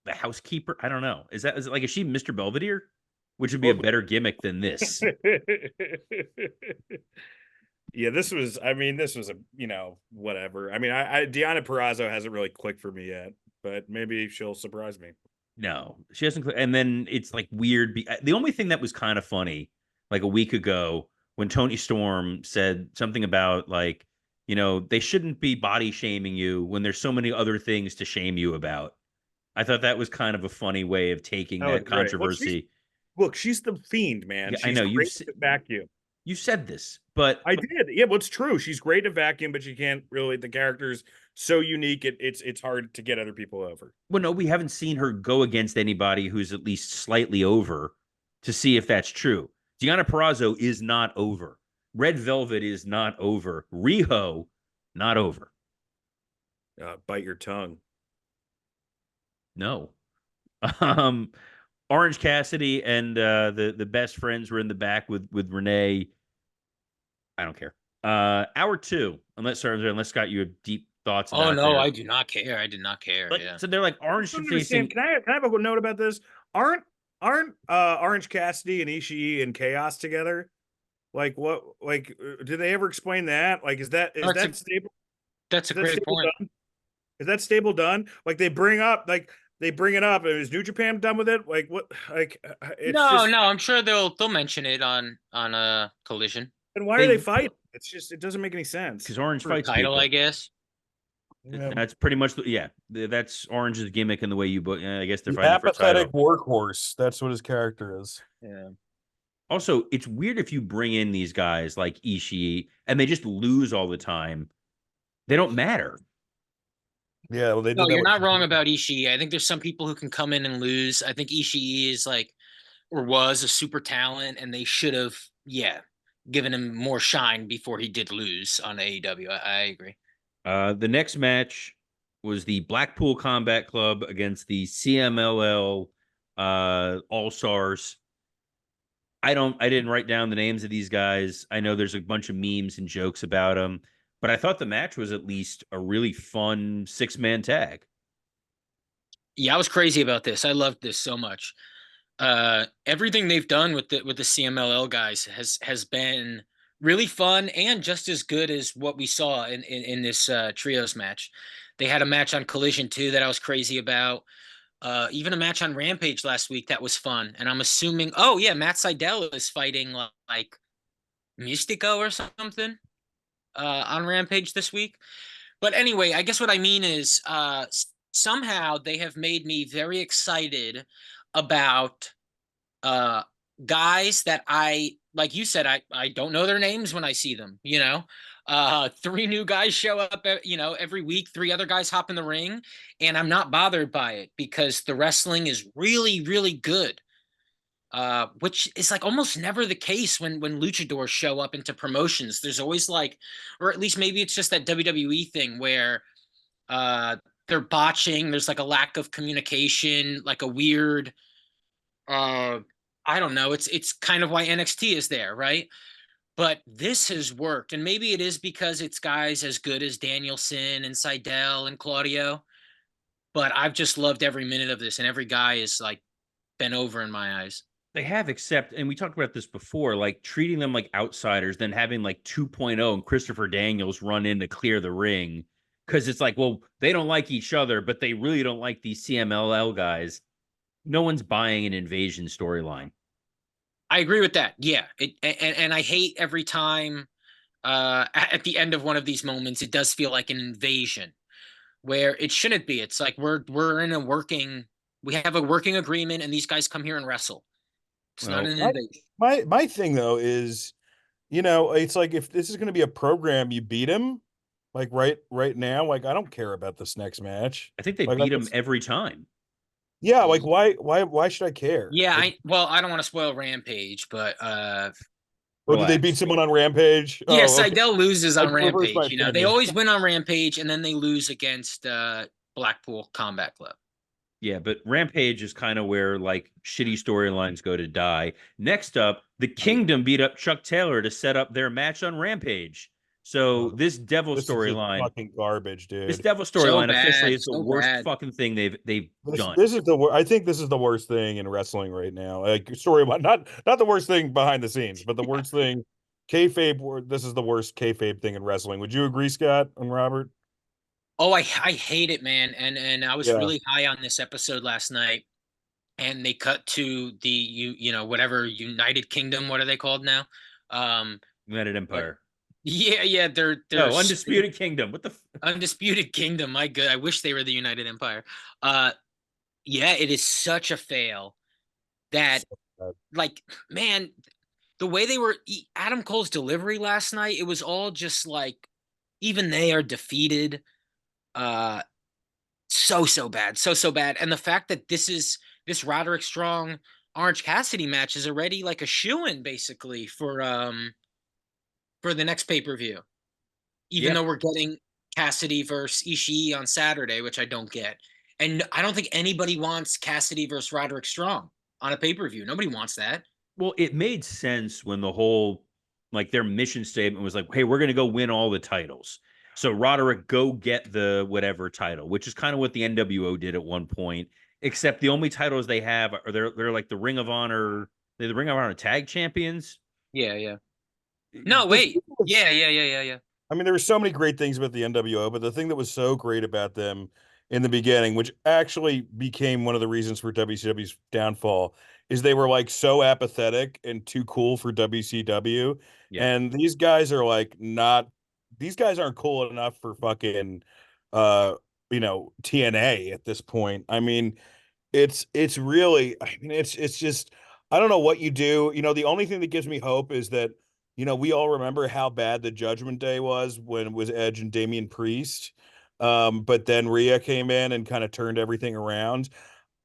the housekeeper. I don't know. Is it like, is she Mr. Belvedere? Which would be a better gimmick than this. Yeah, this was a, whatever. I mean, I Deonna Purrazzo hasn't really clicked for me yet, but maybe she'll surprise me. No, she hasn't. And then it's like weird. The only thing that was kind of funny, like a week ago, when Tony Storm said something about like, they shouldn't be body shaming you when there's so many other things to shame you about. I thought that was kind of a funny way of taking that controversy. Look, she's the Fiend, man. Yeah, She's I know great at vacuum. You said this, but I did. Yeah, well, it's true. She's great at vacuum, but she can't really. The character's so unique. It's hard to get other people over. Well, no, we haven't seen her go against anybody who's at least slightly over to see if that's true. Deonna Purrazzo is not over. Red Velvet is not over. Riho, not over. Bite your tongue. No. Orange Cassidy and the best friends were in the back with Renee. I don't care. Hour two, unless Scott, you have deep thoughts about Oh no, there. I do not care. I did not care. Yeah. So they're like Orange facing. Can I have a note about this? Aren't Orange Cassidy and Ishii in Chaos together? Like what? Like did they ever explain that? Like is that stable? That's a great point. Done? Is that stable done? Like they bring it up. And is New Japan done with it? Like what? Like it's no. just, I'm sure they'll mention it on a Collision. And why are they fighting? It's just it doesn't make any sense. Because Orange fights title, people. I guess. Yeah. That's pretty much that's Orange's gimmick and the way you book. I guess they're the fighting for a title. apathetic workhorse. That's what his character is. Yeah. Also, it's weird if you bring in these guys like Ishii and they just lose all the time. They don't matter. Yeah, well, they did. No, you're not wrong about Ishii. I think there's some people who can come in and lose. I think Ishii is was a super talent, and they should have, given him more shine before he did lose on AEW. I agree. The next match was the Blackpool Combat Club against the CMLL All Stars. I didn't write down the names of these guys. I know there's a bunch of memes and jokes about them, but I thought the match was at least a really fun 6-man tag. Yeah, I was crazy about this. I loved this so much. Everything they've done with the CMLL guys has been really fun and just as good as what we saw in this trios match. They had a match on Collision too that I was crazy about. Even a match on Rampage last week that was fun. And I'm assuming, oh yeah, Matt Sydal is fighting like Mystico or something on Rampage this week. But anyway, I guess what I mean is somehow they have made me very excited about guys that like you said, I don't know their names when I see them, you know. Three new guys show up, every week. Three other guys hop in the ring, and I'm not bothered by it because the wrestling is really, really good. Which is like almost never the case when luchadors show up into promotions. There's always like, or at least maybe it's just that WWE thing where they're botching. There's like a lack of communication, like a weird I don't know. It's kind of why NXT is there, right? But this has worked, and maybe it is because it's guys as good as Danielson and Seidel and Claudio. But I've just loved every minute of this, and every guy is like bent over in my eyes. They have, except, and we talked about this before, like treating them like outsiders, then having like 2.0 and Christopher Daniels run in to clear the ring. Because it's like, well, they don't like each other, but they really don't like these CMLL guys. No one's buying an invasion storyline. I agree with that. Yeah, and I hate every time at the end of one of these moments, it does feel like an invasion where it shouldn't be. It's like we have a working agreement, and these guys come here and wrestle. It's not Well, an invasion. My thing though is, it's like if this is going to be a program, you beat him, like right now. Like I don't care about this next match. I think they Like beat him every time. yeah. Like why should I care? Yeah, Like, I don't want to spoil Rampage, but or did they beat Relax. someone on Rampage? yeah, Oh, okay. Seidel loses I on reversed my Rampage. They opinion. always win on Rampage, and then they lose against Blackpool Combat Club. Yeah, but Rampage is kind of where like shitty storylines go to die. Next up, the Kingdom beat up Chuck Taylor to set up their match on Rampage. So this Devil This is just storyline, fucking garbage, this dude. Devil So storyline officially bad, is the so worst bad. fucking thing they've This done. this is I think this is the worst thing in wrestling right now. Like story, not the worst thing behind the scenes, but the worst thing. Kayfabe. This is the worst kayfabe thing in wrestling. Would you agree, Scott and Robert? Oh, I hate it, man. And I was Yeah. really high on this episode last night, and they cut to the whatever United Kingdom. What are they called now? United But Empire. yeah, they're No, Undisputed Kingdom. What the? Undisputed Kingdom. My good. I wish they were the United Empire. Yeah, it is such a fail that, So bad. like, man, the way they were Adam Cole's delivery last night, it was all just like, even they are defeated. Uh, so bad, so bad. And the fact that this Roderick Strong Orange Cassidy match is already like a shoo-in basically for the next pay-per-view. Even Yeah. though we're getting Cassidy versus Ishii on Saturday, which I don't get. And I don't think anybody wants Cassidy versus Roderick Strong on a pay-per-view. Nobody wants that. Well, it made sense when the whole like their mission statement was like, "Hey, we're gonna go win all the titles." So Roderick, go get the whatever title, which is kind of what the NWO did at one point. Except the only titles they have are they're like the Ring of Honor, they're the Ring of Honor tag champions. Yeah. No, The wait. thing was- Yeah. I mean, there were so many great things about the NWO, but the thing that was so great about them in the beginning, which actually became one of the reasons for WCW's downfall, is they were like so apathetic and too cool for WCW. Yeah. And these guys are like not, these guys aren't cool enough for fucking, uh, TNA at this point. I mean, it's really, I mean, it's just, I don't know what you do. The only thing that gives me hope is that, we all remember how bad the Judgment Day was when it was Edge and Damian Priest. But then Rhea came in and kind of turned everything around.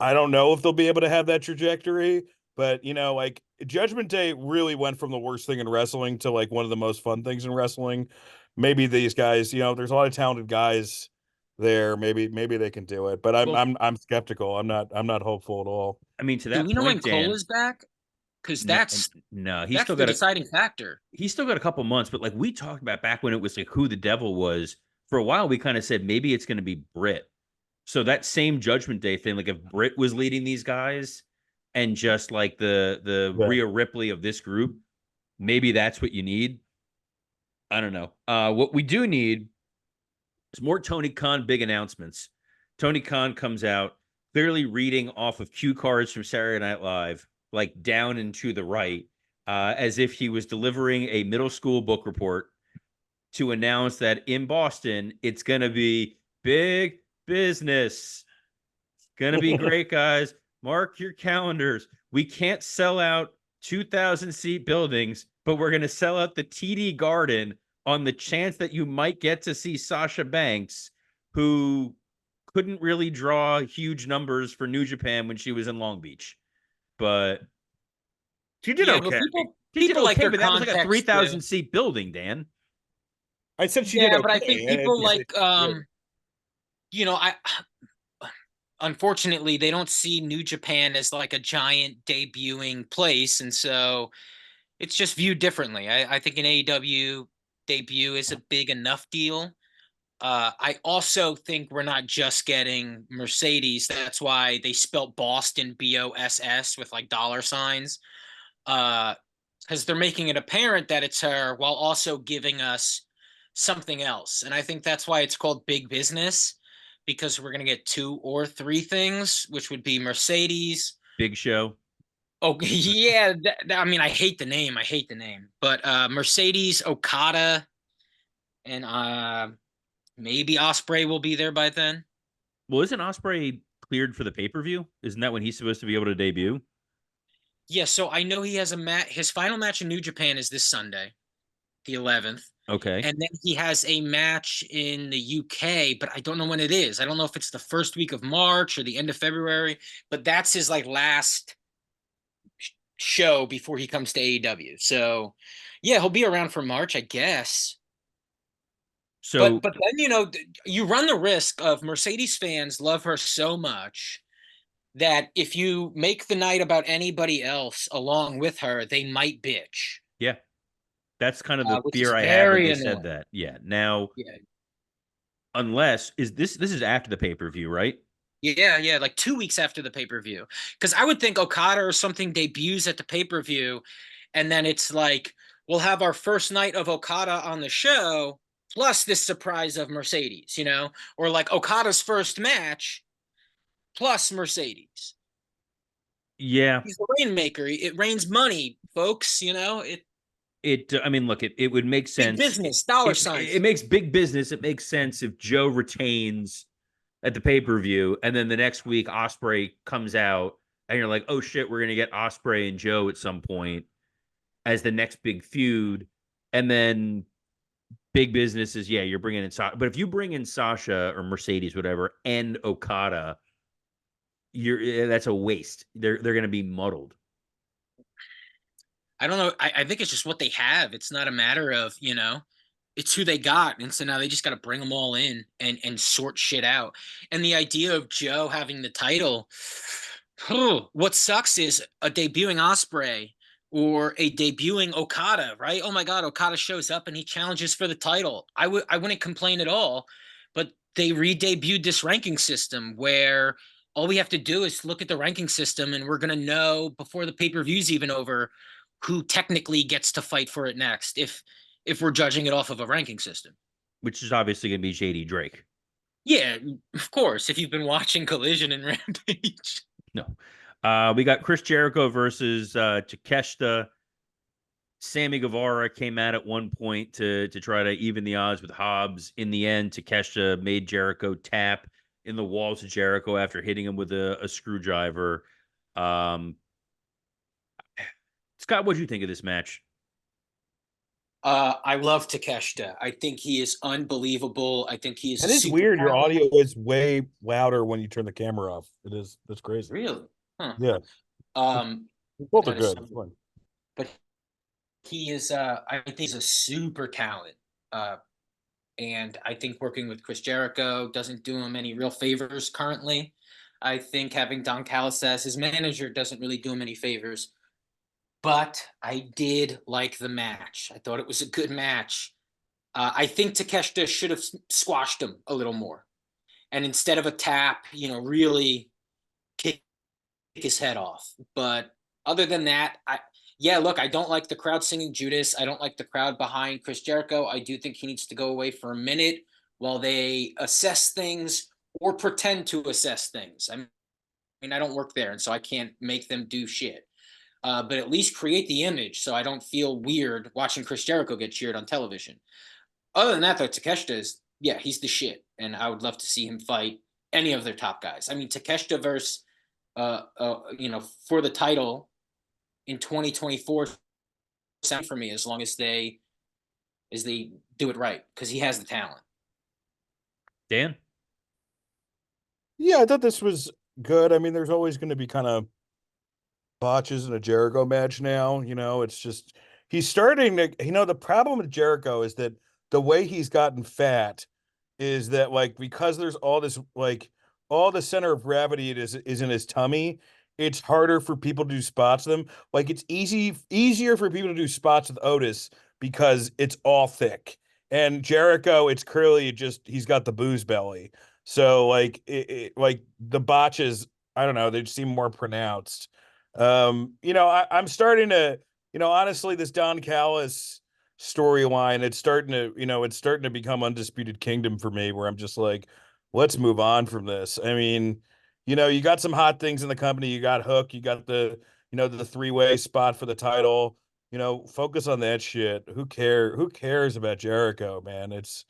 I don't know if they'll be able to have that trajectory, but like Judgment Day really went from the worst thing in wrestling to like one of the most fun things in wrestling. Maybe these guys, there's a lot of talented guys there. Maybe they can do it, but I'm Well, I'm skeptical. I'm not hopeful at all. I mean, to Do that we know when point, Cole Dan, is back? Because no, that's no, that's the deciding factor. he's still got a couple months, but like we talked about back when it was like who the devil was, for a while we kind of said maybe it's going to be Britt. So that same Judgment Day thing, like if Britt was leading these guys and just like the Yeah. Rhea Ripley of this group, maybe that's what you need. I don't know. What we do need It's more Tony Khan big announcements. Tony Khan comes out clearly reading off of cue cards from Saturday Night Live, like down and to the right, as if he was delivering a middle school book report to announce that in Boston, it's going to be big business. It's going to be great, guys. Mark your calendars. We can't sell out 2,000 seat buildings, but we're going to sell out the TD Garden on the chance that you might get to see Sasha Banks, who couldn't really draw huge numbers for New Japan when she was in Long Beach. But She did Yeah, but okay. she did people like okay, her but that was like a context 3,000 with. seat building, Dan. I said she did Yeah, okay. but I think and people it's- like you know, I unfortunately they don't see New Japan as like a giant debuting place, and so it's just viewed differently. I think an AEW debut is a big enough deal. I also think we're not just getting Mercedes. That's why they spelt Boston BOSS with like dollar signs. Because they're making it apparent that it's her while also giving us something else. And I think that's why it's called big business, because we're going to get 2 or 3 things, which would be Mercedes. Big Show. Oh, yeah. I mean, I hate the name. I hate the name. But Mercedes, Okada, and maybe Osprey will be there by then. Well, isn't Osprey cleared for the pay-per-view? Isn't that when he's supposed to be able to debut? Yeah, so I know he has a match. His final match in New Japan is this Sunday, the 11th. Okay. And then he has a match in the UK, but I don't know when it is. I don't know if it's the first week of March or the end of February, but that's his like last show before he comes to AEW. So, yeah, he'll be around for March, I guess. So But then you run the risk of Mercedes fans love her so much that if you make the night about anybody else along with her, they might bitch. yeah, that's kind of the Which is fear I had when very they said annoying. that. Yeah. Now, Yeah. unless is this is after the pay-per-view, right? Yeah, like 2 weeks after the pay-per-view. Because I would think Okada or something debuts at the pay-per-view, and then it's like, we'll have our first night of Okada on the show, plus this surprise of Mercedes, or like Okada's first match, plus Mercedes. Yeah. He's the rainmaker. It rains money, folks, I mean, look, it would make big sense. business, dollar It signs. makes big business. It makes sense if Joe retains at the pay-per-view, and then the next week Osprey comes out, and you're like, oh shit, we're gonna get Osprey and Joe at some point as the next big feud, and then big business is, yeah, you're bringing in Sasha. But if you bring in Sasha or Mercedes, whatever, and Okada, that's a waste. They're gonna be muddled. I don't know. I think it's just what they have. It's not a matter of, it's who they got. And so now they just got to bring them all in and sort shit out. And the idea of Joe having the title, what sucks is a debuting Osprey or a debuting Okada, right? Oh my God, Okada shows up and he challenges for the title. I wouldn't complain at all, but they re-debuted this ranking system where all we have to do is look at the ranking system and we're going to know before the pay-per-view's even over who technically gets to fight for it next if we're judging it off of a ranking system. Which is obviously going to be JD Drake. Yeah, of course. If you've been watching Collision and Rampage. No. We got Chris Jericho versus Takeshita. Sammy Guevara came out at one point to try to even the odds with Hobbs. In the end, Takeshita made Jericho tap in the walls of Jericho after hitting him with a screwdriver. Scott, what do you think of this match? I love Takeshita. I think he is unbelievable. I think he is. It is weird. Your audio is way louder when you turn the camera off. It is. That's crazy. Really? Huh. Yeah. Both are good. But he is. I think he's a super talent. And I think working with Chris Jericho doesn't do him any real favors currently. I think having Don Callis as his manager doesn't really do him any favors. But I did like the match. I thought it was a good match. I think Takeshita should have squashed him a little more. And instead of a tap, really kick his head off. But other than that, look, I don't like the crowd singing Judas. I don't like the crowd behind Chris Jericho. I do think he needs to go away for a minute while they assess things or pretend to assess things. I mean, I don't work there, and so I can't make them do shit. But at least create the image so I don't feel weird watching Chris Jericho get cheered on television. Other than that, though, Takeshita is, yeah, he's the shit, and I would love to see him fight any of their top guys. I mean, Takeshita versus, for the title in 2024 sound for me as long as they do it right because he has the talent. Dan? Yeah, I thought this was good. I mean, there's always going to be kind of botches in a Jericho match now. It's just he's starting to, the problem with Jericho is that the way he's gotten fat is that, like, because there's all this, like, all the center of gravity is in his tummy. It's harder for people to do spots with him. Like, it's easier for people to do spots with Otis because it's all thick. And Jericho, it's clearly just he's got the booze belly. So, like, like the botches, I don't know, they just seem more pronounced. I'm starting to, honestly, this Don Callis storyline, it's starting to become Undisputed Kingdom for me, where I'm just like, let's move on from this. I mean, you got some hot things in the company. You got Hook, you got the three-way spot for the title. Focus on that shit. Who cares about Jericho, man? It's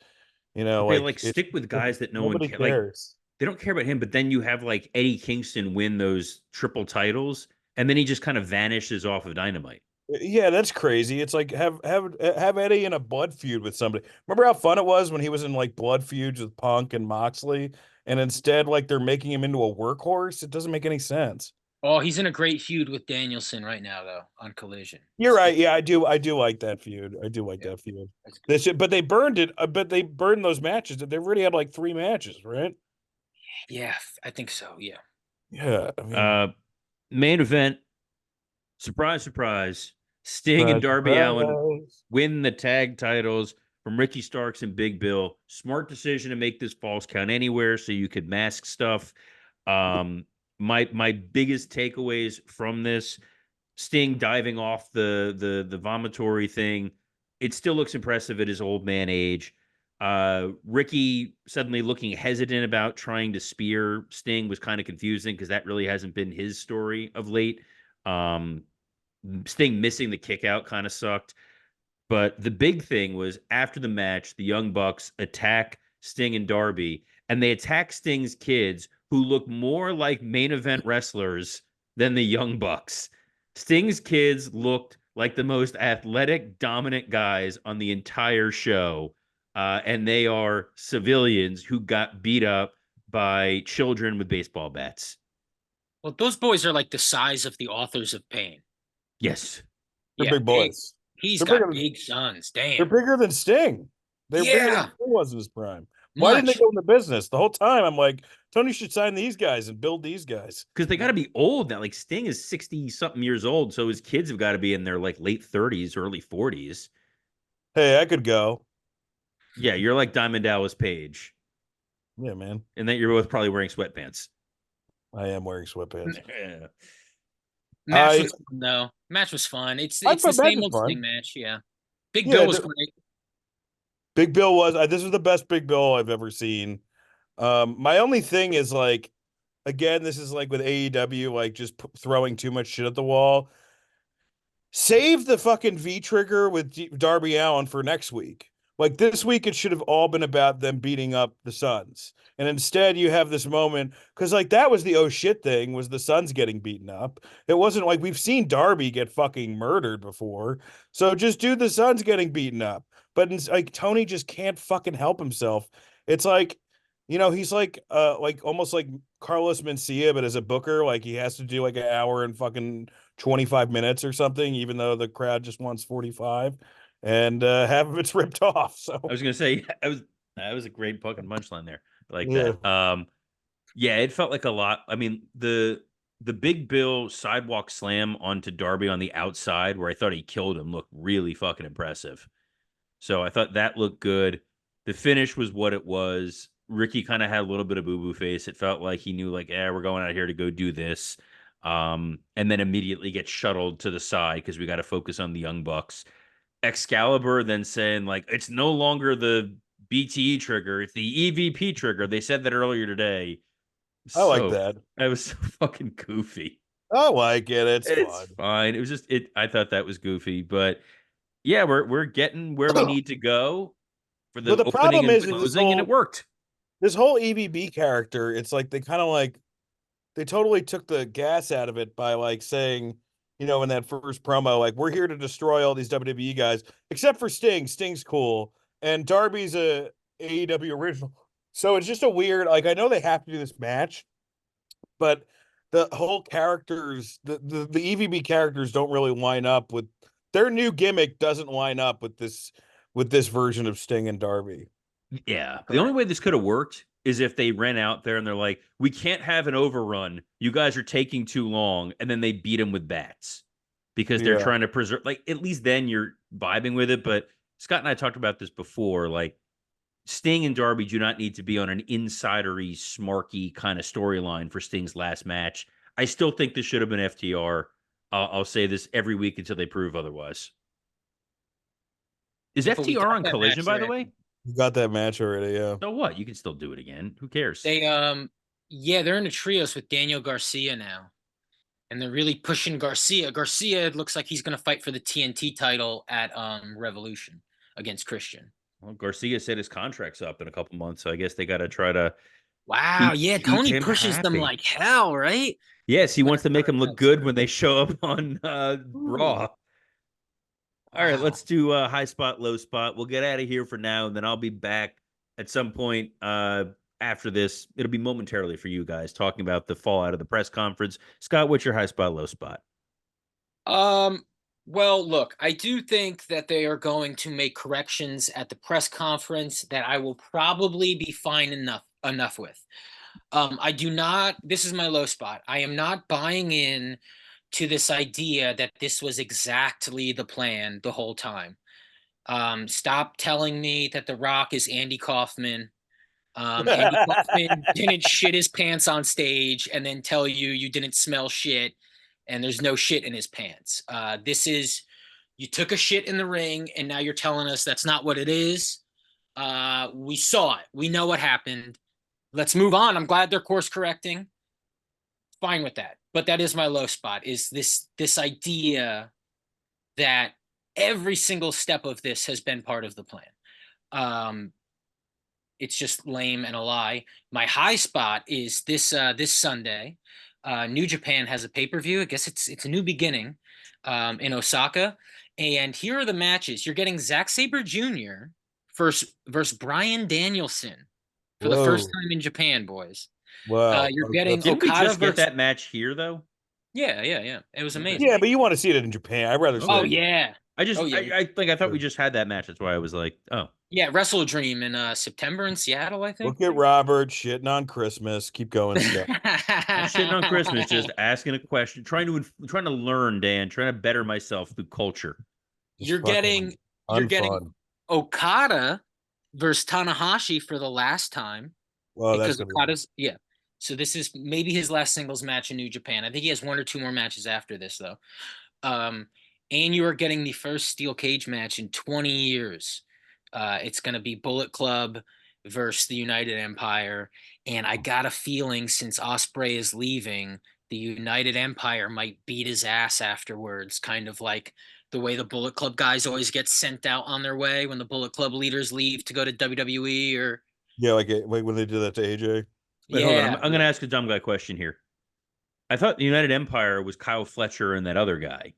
But they like like stick with guys that no one nobody cares. Like, cares. they don't care about him, but then you have like Eddie Kingston win those triple titles, and then he just kind of vanishes off of Dynamite. Yeah, that's crazy. It's like have Eddie in a blood feud with somebody. Remember how fun it was when he was in like blood feuds with Punk and Moxley, and instead like they're making him into a workhorse? It doesn't make any sense. Oh, he's in a great feud with Danielson right now, though, on Collision. You're right. Yeah, I do like that feud. I do like Yeah, that feud. that's good. They should, but they burned it. But they burned those matches. They've already had like 3 matches, right? Yeah, I think so. Yeah. Yeah, I mean, Uh, Main event, surprise, surprise. Sting and surprise, Darby Allin surprise. win the tag titles from Ricky Starks and Big Bill. Smart decision to make this false count anywhere so you could mask stuff. Um, my biggest takeaways from this: Sting diving off the vomitory thing. It still looks impressive at his old man age. Ricky suddenly looking hesitant about trying to spear Sting was kind of confusing because that really hasn't been his story of late. Um, Sting missing the kick out kind of sucked. But the big thing was after the match, the Young Bucks attack Sting and Darby, and they attack Sting's kids, who look more like main event wrestlers than the Young Bucks. Sting's kids looked like the most athletic, dominant guys on the entire show. And they are civilians who got beat up by children with baseball bats. Well, those boys are like the size of the authors of Pain. Yes. They're Yeah, big big. boys. He's They're got bigger. big sons. They're Damn. bigger than Sting. They're bigger than Yeah, Sting was in his prime. Why didn't they much. go into business? The whole time I'm like, Tony should sign these guys and build these guys. Because they got to be old now. Like Sting is 60 something years old. So his kids have got to be in their like late 30s, early 40s. Hey, I could go. Yeah, you're like Diamond Dallas Page. Yeah, man. And that you're both probably wearing sweatpants. I am wearing sweatpants. Yeah. Match was fun, though. Match was fun. It's the match same was old fun. Sting match. Yeah. Big Yeah, Bill was great. Big Bill was. This was the best Big Bill I've ever seen. My only thing is, like, again, this is like with AEW, like just throwing too much shit at the wall. Save the fucking V trigger with Darby Allin for next week. Like, this week, it should have all been about them beating up the Suns. And instead, you have this moment because, like, that was the oh shit thing, was the Suns getting beaten up. It wasn't like we've seen Darby get fucking murdered before. So just do the Suns getting beaten up. But it's like Tony just can't fucking help himself. It's like, he's like almost like Carlos Mencia, but as a booker, like he has to do like an hour and fucking 25 minutes or something, even though the crowd just wants 45, and half of it's ripped off. So I was gonna say that was a great fucking punchline there. I like yeah. that. Yeah, it felt like a lot. I mean, the Big Bill sidewalk slam onto Darby on the outside where I thought he killed him looked really fucking impressive. So I thought that looked good. The finish was what it was. Ricky kind of had a little bit of boo-boo face. It felt like he knew, like, we're going out here to go do this. And then immediately get shuttled to the side because we got to focus on the Young Bucks. Excalibur then saying, like, it's no longer the BTE trigger. It's the EVP trigger. They said that earlier today. I like So that. that was so fucking goofy. I like it. It's It's fun. fine. It was just it. I thought that was goofy, but yeah, we're getting where we need to go for But the the opening problem and is that closing, and it worked. this whole EVB character, it's like they kind of like they totally took the gas out of it by like saying, in that first promo, like we're here to destroy all these WWE guys, except for Sting. Sting's cool, and Darby's a AEW original. So it's just a weird, like I know they have to do this match, but the whole characters, the EVB characters don't really line up with their new gimmick doesn't line up with this version of Sting and Darby. Yeah. The only way this could have worked is if they ran out there and they're like, we can't have an overrun. You guys are taking too long. And then they beat them with bats because they're Yeah. trying to preserve, like, at least then you're vibing with it. But Scott and I talked about this before. Like, Sting and Darby do not need to be on an insidery, smarky kind of storyline for Sting's last match. I still think this should have been FTR. I'll say this every week until they prove otherwise. Is Yeah, but we FTR got on that Collision, match by the there. way? You got that match already, yeah. So what? You can still do it again. Who cares? They yeah, they're in the trios with Daniel Garcia now. And they're really pushing Garcia. Garcia looks like he's gonna fight for the TNT title at Revolution against Christian. Well, Garcia said his contract's up in a couple months, so I guess they got to try to Wow, yeah, keep Tony him pushes them happy. like hell, right? Yes, he wants to make Whenever them look that's good when they show up on Ooh, Raw. All right, let's wow. do high spot, low spot. We'll get out of here for now, and then I'll be back at some point after this. It'll be momentarily for you guys talking about the fallout of the press conference. Scott, what's your high spot, low spot? Well, look, I do think that they are going to make corrections at the press conference that I will probably be fine enough with. I do not, this is my low spot. I am not buying in to this idea that this was exactly the plan the whole time. Stop telling me that The Rock is Andy Kaufman. Andy Kaufman didn't shit his pants on stage and then tell you you didn't smell shit and there's no shit in his pants. This is, you took a shit in the ring and now you're telling us that's not what it is. We saw it. We know what happened. Let's move on. I'm glad they're course correcting. Fine with that. But that is my low spot, is this idea that every single step of this has been part of the plan. It's just lame and a lie. My high spot is this Sunday. New Japan has a pay-per-view. I guess it's a new beginning in Osaka. And here are the matches. You're getting Zack Sabre Jr. versus Bryan Danielson for the first Whoa. time in Japan, boys. Wow. You're getting Didn't we Okada just get versus that match here, though? yeah. It was Okay. amazing. Yeah, but you want to see it in Japan. I'd rather see Oh it. yeah. I just, Oh yeah. I thought we just had that match. That's why I was like, oh. Yeah, Wrestle Dream in September in Seattle, I think. Look at Robert shitting on Christmas. Keep going, Scott. Not shitting on Christmas, just asking a question, trying to learn, Dan, trying to better myself through culture. You're getting Okada versus Tanahashi for the last time. Well, that's because Okada's So this is maybe his last singles match in New Japan. I think he has one or two more matches after this though. And you are getting the first steel cage match in 20 years. It's going to be Bullet Club versus the United Empire. And I got a feeling since Ospreay is leaving, the United Empire might beat his ass afterwards, kind of like the way the Bullet Club guys always get sent out on their way when the Bullet Club leaders leave to go to WWE or like when they did that to AJ. Wait, hold on. yeah. I'm going to ask a dumb guy question here. I thought the United Empire was Kyle Fletcher and that other guy.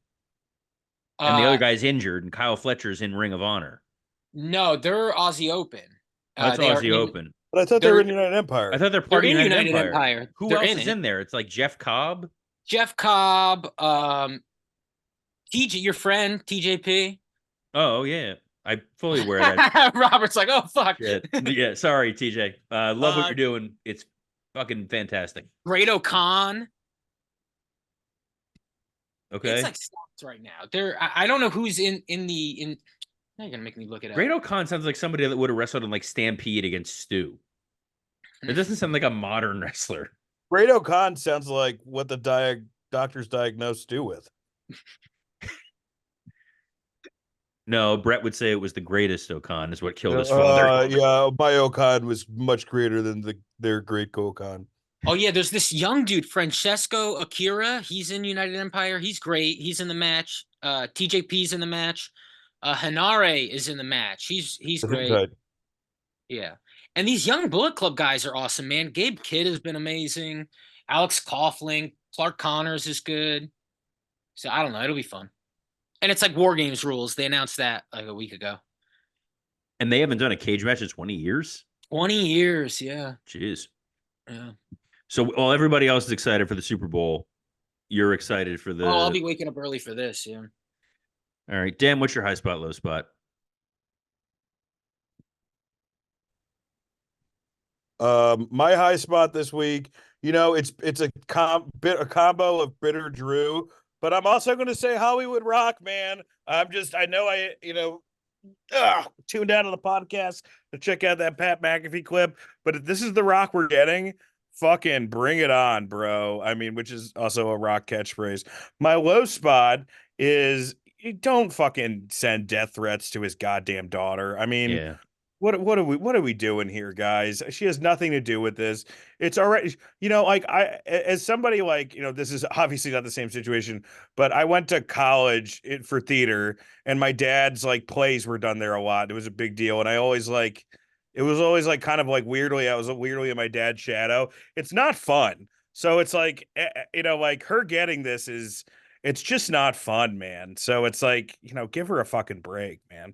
And the other guy's injured, and Kyle Fletcher's in Ring of Honor. No, they're Aussie Open. That's Aussie Open. But I thought they were in United Empire. I thought they're part of in United Empire. Who They're else is in there? It's like Jeff Cobb. Jeff Cobb, TJ, your friend, TJP. Oh, yeah. I'm fully aware of that. Robert's like, oh, fuck. Yeah, sorry, TJ. Love what you're doing. It's fucking fantastic. Great O'Con. Okay. It's like stopped right now. I don't know who's in. Now you're gonna make me look it up. Great O'Con sounds like somebody that would have wrestled in like Stampede against Stu. It doesn't sound like a modern wrestler. Great O'Con sounds like what the doctors diagnosed Stu with. No, Brett would say it was the greatest Okan is what killed his father. Yeah, my Okan was much greater than their great Okan. Oh yeah, there's this young dude, Francesco Akira. He's in United Empire. He's great. He's in the match. TJP's in the match. Hanare is in the match. He's great. Good. Yeah. And these young Bullet Club guys are awesome, man. Gabe Kidd has been amazing. Alex Coughlin, Clark Connors is good. So I don't know. It'll be fun. And it's like War Games rules. They announced that like a week ago. And they haven't done a cage match in 20 years. 20 years, yeah. Jeez. Yeah. So while everybody else is excited for the Super Bowl, you're excited for the. Oh, I'll be waking up early for this, yeah. All right, Dan, what's your high spot, low spot? My high spot this week, it's a combo of Bitter Drew, but I'm also going to say Hollywood Rock, man. I know tuned out of the podcast to check out that Pat McAfee clip, but if this is the Rock we're getting, fucking bring it on, bro. I mean, which is also a Rock catchphrase. My low spot is you don't fucking send death threats to his goddamn daughter. I mean, Yeah. what are we doing here, guys? She has nothing to do with this. It's already, like as somebody like, this is obviously not the same situation, but I went to college for theater and my dad's like plays were done there a lot. It was a big deal. And it was always like kind of like I was weirdly in my dad's shadow. It's not fun. So it's like, like her getting this it's just not fun, man. So it's like, give her a fucking break, man.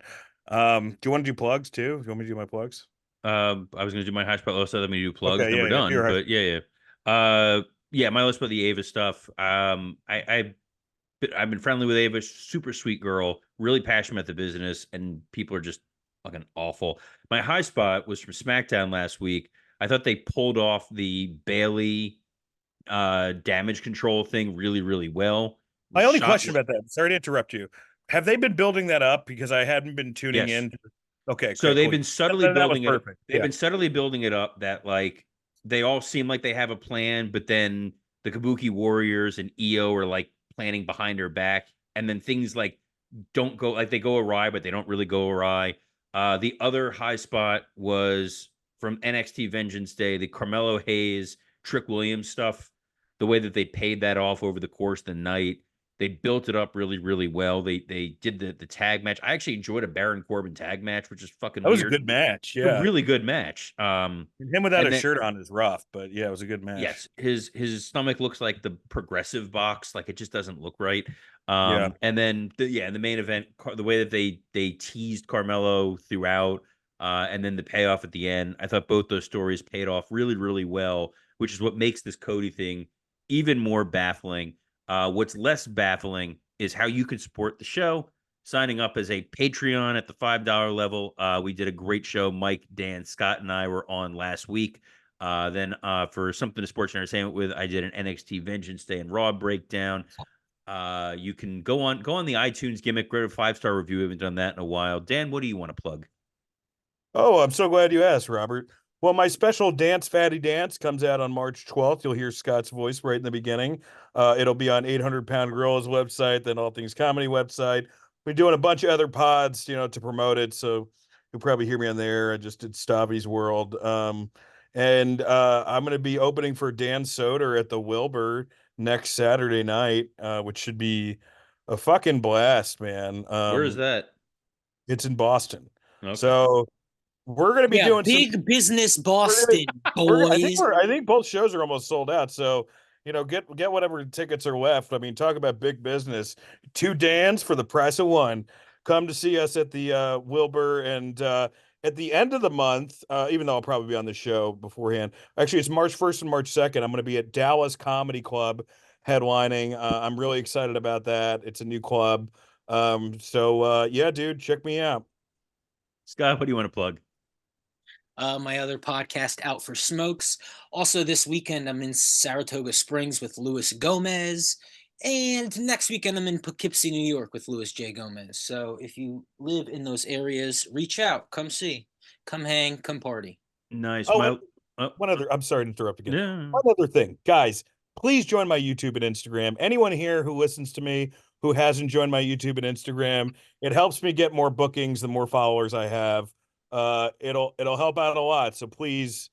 Do you want to do plugs too? Do you want me to do my plugs? I was gonna do my high spot low spot, let me do plugs, Okay, then we're done. you're right. But yeah, my low spot the Ava stuff. I've been friendly with Ava, super sweet girl, really passionate about the business, and people are just fucking awful. My high spot was from SmackDown last week. I thought they pulled off the Bailey damage control thing really, really well. My only Shot question about that, sorry to interrupt you. Have they been building that up? Because I hadn't been tuning Yes. in. Okay, So okay, they've cool. been subtly That was building it. perfect. They've Yeah. been subtly building it up that like they all seem like they have a plan, but then the Kabuki Warriors and EO are like planning behind her back, and then things like don't go like they go awry, but they don't really go awry. The other high spot was from NXT Vengeance Day, the Carmelo Hayes, Trick Williams stuff. The way that they paid that off over the course of the night, they built it up really, really well. They did the tag match. I actually enjoyed a Baron Corbin tag match, which is fucking That was a weird. good match. It's a Yeah. really good match. Him without And a then shirt on is rough, but yeah, it was a good match. yes, his stomach looks like the progressive box, like it just doesn't look right. Yeah. And then in the main event, the way that they teased Carmelo throughout, and then the payoff at the end, I thought both those stories paid off really, really well, which is what makes this Cody thing even more baffling. What's less baffling is how you can support the show. Signing up as a Patreon at the $5 level. We did a great show. Mike, Dan, Scott, and I were on last week. Then for something to sports entertainment with, I did an NXT Vengeance Day and Raw breakdown. You can go on the iTunes gimmick, go to 5-star review. We haven't done that in a while. Dan, what do you want to plug? Oh, I'm so glad you asked, Robert. Well, my special Dance Fatty Dance comes out on March 12th. You'll hear Scott's voice right in the beginning. It'll be on 800 Pound Gorilla's website, then All Things Comedy website. We're doing a bunch of other pods, to promote it. So you'll probably hear me on there. I just did Stavi's World. And I'm going to be opening for Dan Soder at the Wilbur next Saturday night, which should be a fucking blast, man. Where is that? It's in Boston. Okay. So we're going to be Yeah, doing big business Boston, boys. I think both shows are almost sold out. So, get whatever tickets are left. I mean, talk about big business. 2 Dans for the price of 1. Come to see us at the Wilbur, and at the end of the month, even though I'll probably be on the show beforehand. Actually, it's March 1st and March 2nd. I'm going to be at Dallas Comedy Club headlining. I'm really excited about that. It's a new club. Yeah, dude, check me out. Scott, what do you want to plug? My other podcast, Out for Smokes. Also, this weekend, I'm in Saratoga Springs with Luis Gomez. And next weekend, I'm in Poughkeepsie, New York with Luis J. Gomez. So if you live in those areas, reach out, come see, come hang, come party. Nice. Oh, one other, I'm sorry to interrupt again. Yeah. One other thing, guys, please join my YouTube and Instagram. Anyone here who listens to me who hasn't joined my YouTube and Instagram. It helps me get more bookings the more followers I have. It'll help out a lot. So please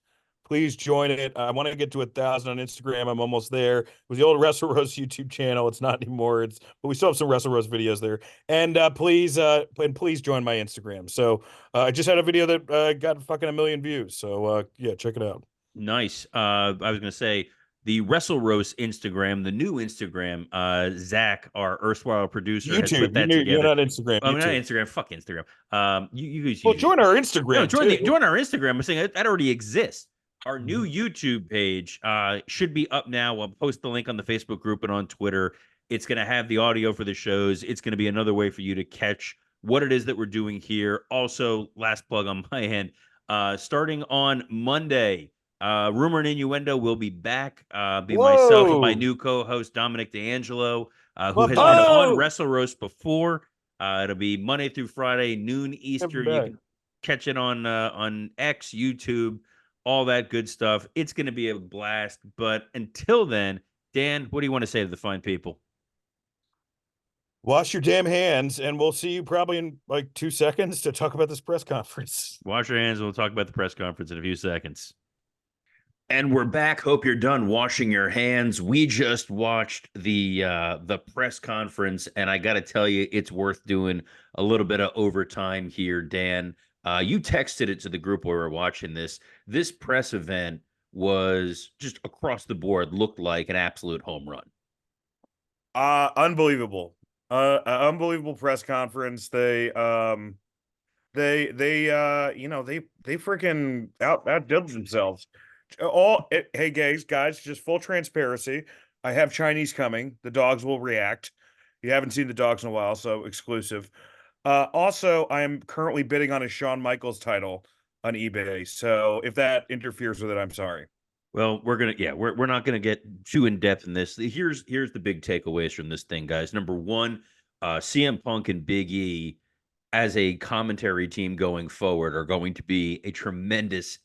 join it. I want to get to 1,000 on Instagram. I'm almost there. It was the old Wrestle Rose YouTube channel. It's not anymore. But we still have some Wrestle Rose videos there. And please join my Instagram. So I just had a video that got fucking 1 million views. So yeah, check it out. Nice. I was gonna say the Wrestle Roast Instagram, the new Instagram. Zach, our erstwhile producer, has put YouTube. that You're together. not Instagram. Oh, not YouTube. Instagram. Fuck Instagram. You guys Well, use join our no, Instagram join too. our Instagram. I'm saying that already exists. Our new YouTube page should be up now. We'll post the link on the Facebook group and on Twitter. It's going to have the audio for the shows. It's going to be another way for you to catch what it is that we're doing here. Also, last plug on my end, starting on Monday, Rumor and Innuendo will be back. Be myself and my Whoa. new co-host, Dominic D'Angelo, who has Fuck been yeah. on Wrestle Roast before. It'll be Monday through Friday, noon Easter. You back. can catch it on X, YouTube, all that good stuff. It's going to be a blast. But until then, Dan, what do you want to say to the fine people? Wash your damn hands, and we'll see you probably in like 2 seconds to talk about this press conference. Wash your hands. We'll talk about the press conference in a few seconds. And we're back. Hope you're done washing your hands. We just watched the press conference, and I got to tell you, it's worth doing a little bit of overtime here, Dan. You texted it to the group where we were watching this. This press event was just across the board, looked like an absolute home run. Unbelievable. Unbelievable press conference. They freaking outdid themselves. Hey guys, just full transparency. I have Chinese coming. The dogs will react. You haven't seen the dogs in a while, so exclusive. Also, I am currently bidding on a Shawn Michaels title on eBay. So if that interferes with it, I'm sorry. Well, we're not gonna get too in depth in this. Here's the big takeaways from this thing, guys. Number one, CM Punk and Big E as a commentary team going forward are going to be a tremendous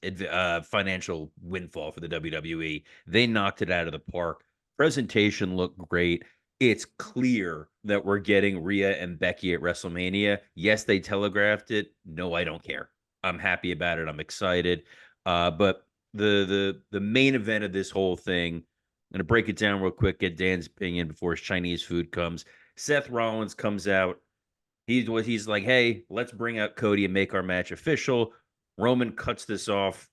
financial windfall for the WWE. They knocked it out of the park. Presentation looked great. It's clear that we're getting Rhea and Becky at WrestleMania. Yes, they telegraphed it. No, I don't care. I'm happy about it. I'm excited. But the main event of this whole thing, I'm going to break it down real quick, get Dan's opinion before his Chinese food comes. Seth Rollins comes out. He's like, hey, let's bring out Cody and make our match official. Roman cuts this off.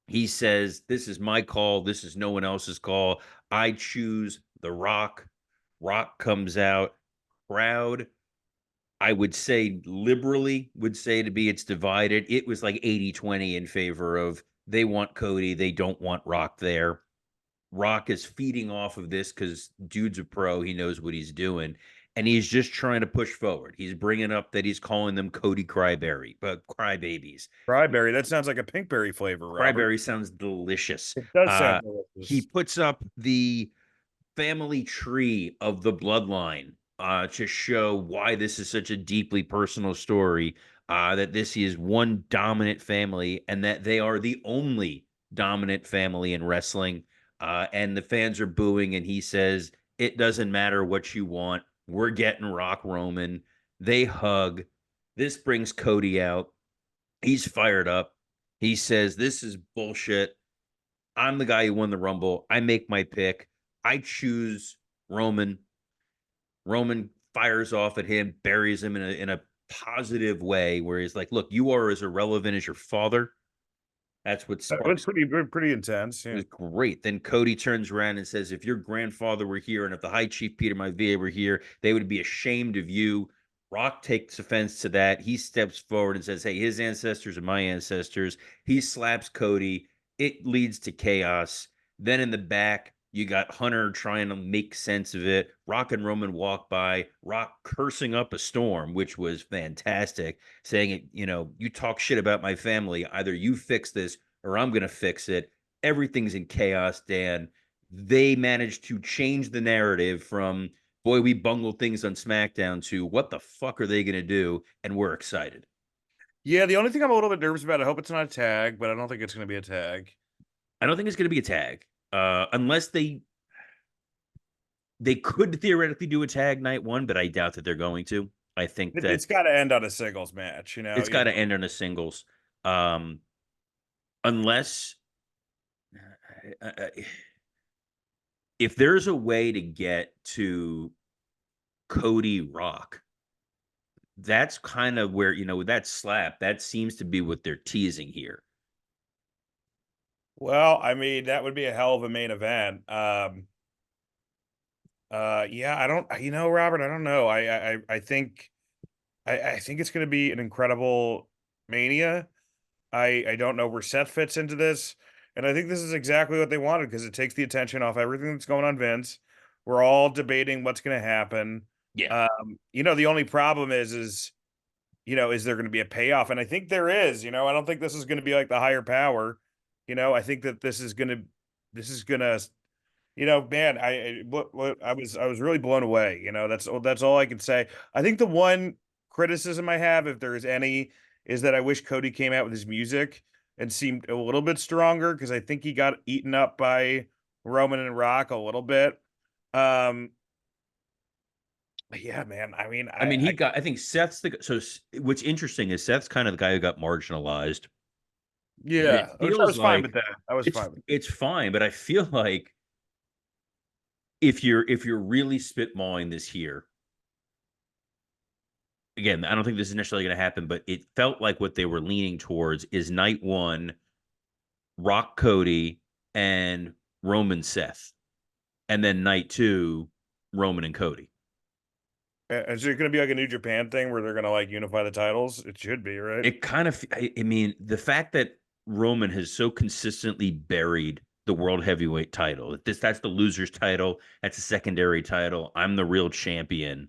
He says, this is my call. This is no one else's call. I choose The Rock. Rock comes out. Crowd, I would say liberally would say to be it's divided. It was like 80-20 in favor of they want Cody. They don't want Rock there. Rock is feeding off of this because dude's a pro. He knows what he's doing. And he's just trying to push forward. He's bringing up that he's calling them Cody Crybabies. Cryberry. That sounds like a pinkberry flavor, Robert. Cryberry sounds delicious. It does sound delicious. He puts up the family tree of the bloodline to show why this is such a deeply personal story, that this is one dominant family and that they are the only dominant family in wrestling. And the fans are booing, and he says, it doesn't matter what you want. We're getting Rock Roman. They hug. This brings Cody out. He's fired up. He says, this is bullshit. I'm the guy who won the Rumble. I make my pick. I choose Roman. Roman fires off at him, buries him in a positive way where he's like, look, you are as irrelevant as your father. That's what sparks. Pretty intense. Yeah. It was great. Then Cody turns around and says, if your grandfather were here and if the High Chief Peter Maivia were here, they would be ashamed of you. Rock takes offense to that. He steps forward and says, hey, his ancestors are my ancestors. He slaps Cody. It leads to chaos. Then in the back, you got Hunter trying to make sense of it. Rock and Roman walk by, Rock cursing up a storm, which was fantastic, saying, you talk shit about my family. Either you fix this or I'm going to fix it. Everything's in chaos, Dan. They managed to change the narrative from, boy, we bungled things on SmackDown to what the fuck are they going to do? And we're excited. Yeah, the only thing I'm a little bit nervous about, I hope it's not a tag, but I don't think it's going to be a tag. I don't think it's going to be a tag. Unless they they could theoretically do a tag night one, but I doubt that they're going to. I think that It's got to end on a singles match, it's got to end on a singles, um, unless if there's a way to get to Cody Rock, that's kind of where, with that slap, that seems to be what they're teasing here. Well, I mean, that would be a hell of a main event. Yeah, I don't, Robert, I don't know. I think, I think it's going to be an incredible Mania. I don't know where Seth fits into this, and I think this is exactly what they wanted because it takes the attention off everything that's going on Vince. We're all debating what's going to happen. Yeah. The only problem is there going to be a payoff? And I think there is. I don't think this is going to be like the higher power. I think that this is gonna, man, I was really blown away. That's all I can say. I think the one criticism I have, if there is any, is that I wish Cody came out with his music and seemed a little bit stronger because I think he got eaten up by Roman and Rock a little bit. Um, yeah, man. I mean, I think Seth's what's interesting is Seth's kind of the guy who got marginalized. And it yeah, I feels was fine like with that. I was fine with it's fine, but I feel like if you're really spitballing this here, again, I don't think this is necessarily going to happen, but it felt like what they were leaning towards is night one, Rock Cody and Roman Seth, and then night two, Roman and Cody. Is it going to be like a New Japan thing where they're going to like unify the titles? It should be, right? It kind of, I mean, the fact that Roman has so consistently buried the world heavyweight title, that's the loser's title, that's a secondary title. I'm the real champion.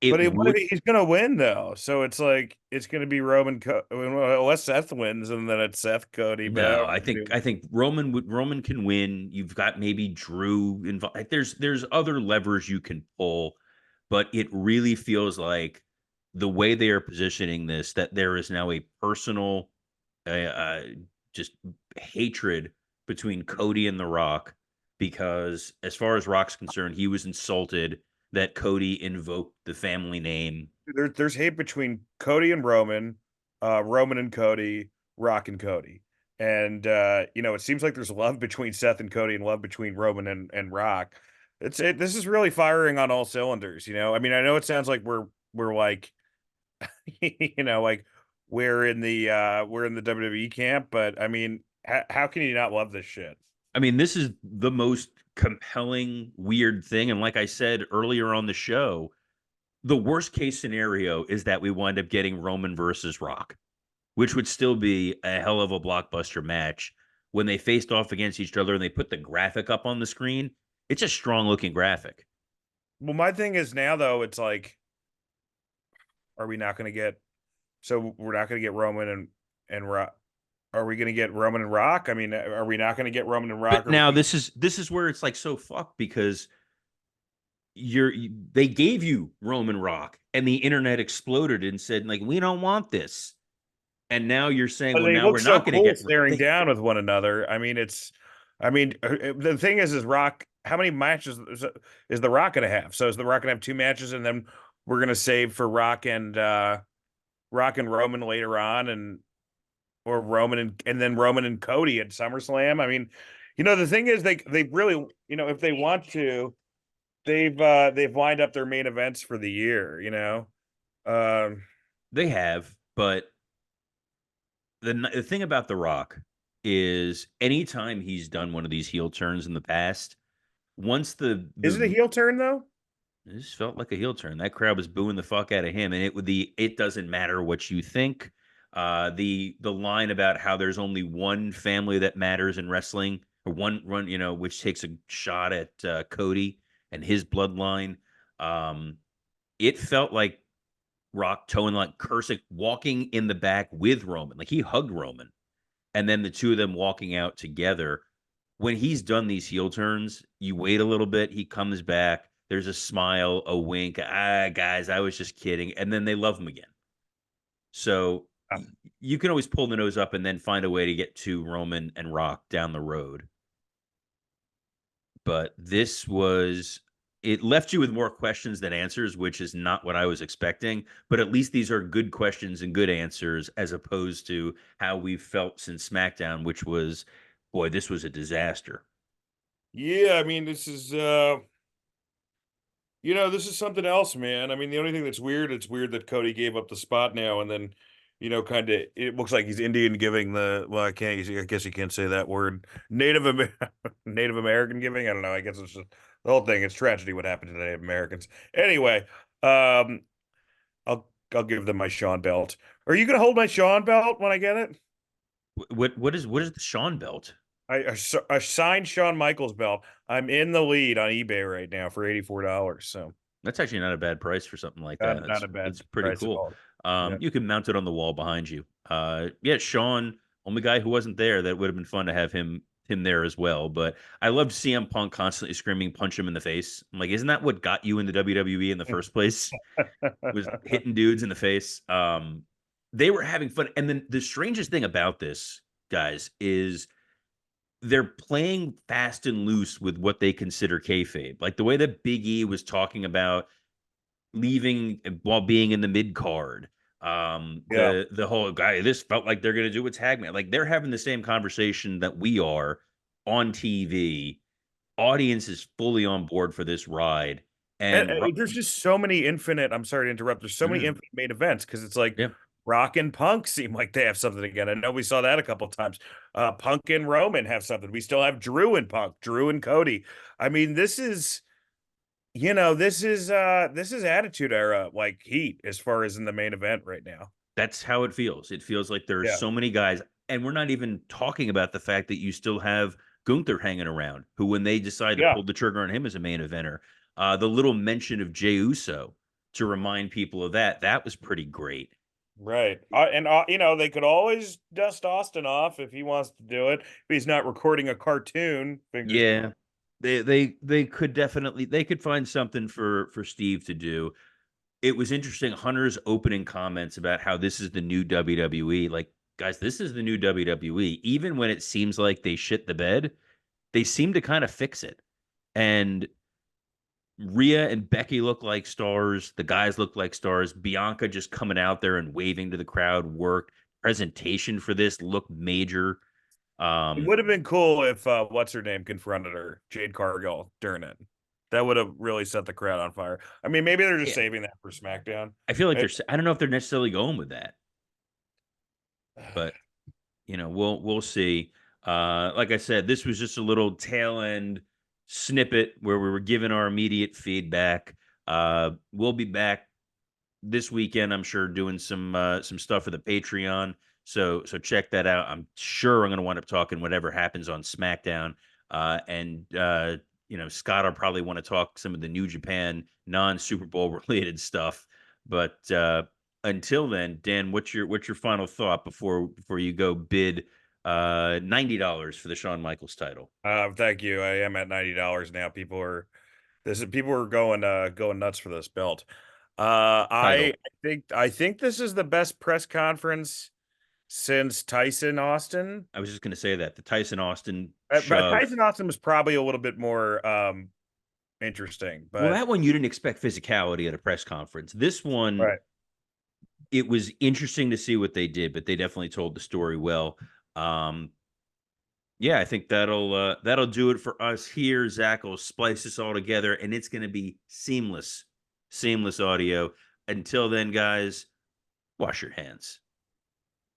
But It would he's going to win though, so it's like it's going to be unless Seth wins, and then it's Seth Cody. But No, I think Roman can win. You've got maybe Drew involved. Like, there's other levers you can pull, but it really feels like the way they are positioning this, that there is now a personal just hatred between Cody and The Rock, because as far as Rock's concerned, he was insulted that Cody invoked the family name. there's hate between Cody and Roman, Roman and Cody, Rock and Cody. And it seems like there's love between Seth and Cody and love between Roman and Rock. This is really firing on all cylinders, I mean, I know it sounds like we're like like we're in the WWE camp, but I mean, how can you not love this shit? I mean, this is the most compelling, weird thing. And like I said earlier on the show, the worst case scenario is that we wind up getting Roman versus Rock, which would still be a hell of a blockbuster match. When they faced off against each other and they put the graphic up on the screen, it's a strong looking graphic. Well, my thing is now though, it's like, are we not going to get? So we're not going to get Roman and Rock. Are we going to get Roman and Rock? I mean, are we not going to get Roman and Rock? But now this is where it's like so fucked, because they gave you Roman Rock and the internet exploded and said, like, we don't want this. And now you're saying, But well, they now look we're so not going to cool get staring down with one another. I mean, the thing is Rock. How many matches is the Rock going to have? So is the Rock going to have two matches, and then we're going to save for Rock and Roman later on, or Roman and then Roman and Cody at SummerSlam? I mean, the thing is they really, if they want to, they've lined up their main events for the year. They have, but the thing about The Rock is anytime he's done one of these heel turns in the past, once Is it a heel turn though? this felt like a heel turn. That crowd was booing the fuck out of him, and it doesn't matter what you think. The line about how there's only one family that matters in wrestling, or one, which takes a shot at Cody and his bloodline. It felt like Rock towing, like cursing, walking in the back with Roman, like he hugged Roman, and then the two of them walking out together. When he's done these heel turns, you wait a little bit, he comes back, there's a smile, a wink, guys, I was just kidding, and then they love him again. So you can always pull the nose up and then find a way to get to Roman and Rock down the road. but this was it left you with more questions than answers, which is not what I was expecting. But at least these are good questions and good answers, as opposed to how we've felt since SmackDown, which was, boy, this was a disaster. Yeah, I mean, this is this is something else, man. I mean, the only thing that's weird, it's weird that Cody gave up the spot now, and then, kind of, it looks like he's Indian giving I guess you can't say that word. Native American giving. I don't know. I guess it's just the whole thing. It's tragedy what happened to Native Americans. Anyway, I'll give them my Sean belt. Are you gonna hold my Sean belt when I get it? What is the Sean belt? I signed Shawn Michaels belt. I'm in the lead on eBay right now for $84. So That's actually not a bad price for something like that. not a bad That's pretty price at cool. all. Yeah. You can mount it on the wall behind you. Yeah, Sean, only guy who wasn't there. That would have been fun to have him there as well. But I loved CM Punk constantly screaming, "Punch him in the face." I'm like, isn't that what got you into WWE in the first place? Was hitting dudes in the face. They were having fun, and then the strangest thing about this, guys, is they're playing fast and loose with what they consider kayfabe. Like the way that Big E was talking about leaving while being in the mid card. Yeah. The whole guy, this felt like they're gonna do a tag man. Like they're having the same conversation that we are on TV. Audience is fully on board for this ride. And There's just so many infinite. I'm sorry to interrupt. There's so many mm, infinite main events because it's like yeah, Rock and Punk seem like they have something again. I know we saw that a couple times. Punk and Roman have something. We still have Drew and Punk, Drew and Cody. I mean, this is this is Attitude Era like heat as far as in the main event right now. that's how it feels. It feels like there are Yeah. so many guys, and we're not even talking about the fact that you still have Gunther hanging around, who, when they decide to Yeah. pull the trigger on him as a main eventer, the little mention of Jey Uso to remind people of that was pretty great. Right. And they could always dust Austin off if he wants to do it. If he's not recording a cartoon, fingers Yeah, crossed. they could definitely they could find something for Steve to do. It was interesting. Hunter's opening comments about how this is the new WWE. Like, guys, this is the new WWE. Even when it seems like they shit the bed, they seem to kind of fix it. And Rhea and Becky look like stars. The guys look like stars. Bianca just coming out there and waving to the crowd worked. Presentation for this looked major. It Um, would have been cool if what's her name confronted her, Jade Cargill, during it. That would have really set the crowd on fire. I mean, maybe they're just yeah, saving that for SmackDown. I feel like Maybe- I don't know if they're necessarily going with that, but we'll see. Like I said, this was just a little tail end snippet where we were giving our immediate feedback. We'll be back this weekend, I'm sure, doing some stuff for the Patreon. So check that out. I'm sure I'm going to wind up talking whatever happens on SmackDown. And Scott will probably want to talk some of the New Japan non Super Bowl related stuff. But until then, Dan, what's your final thought before you go bid $90 for the Shawn Michaels title? Thank you. I am at $90 now. People are going nuts for this belt. Title. I think this is the best press conference since Tyson Austin. I was just going to say that the Tyson Austin But shove. Tyson Austin was probably a little bit more interesting, Well, but that one you didn't expect physicality at a press conference. This one, right. it was interesting to see what they did, but they definitely told the story well. Um, yeah, I think that'll do it for us here. Zach will splice this all together, and it's going to be seamless audio. Until then, guys, wash your hands.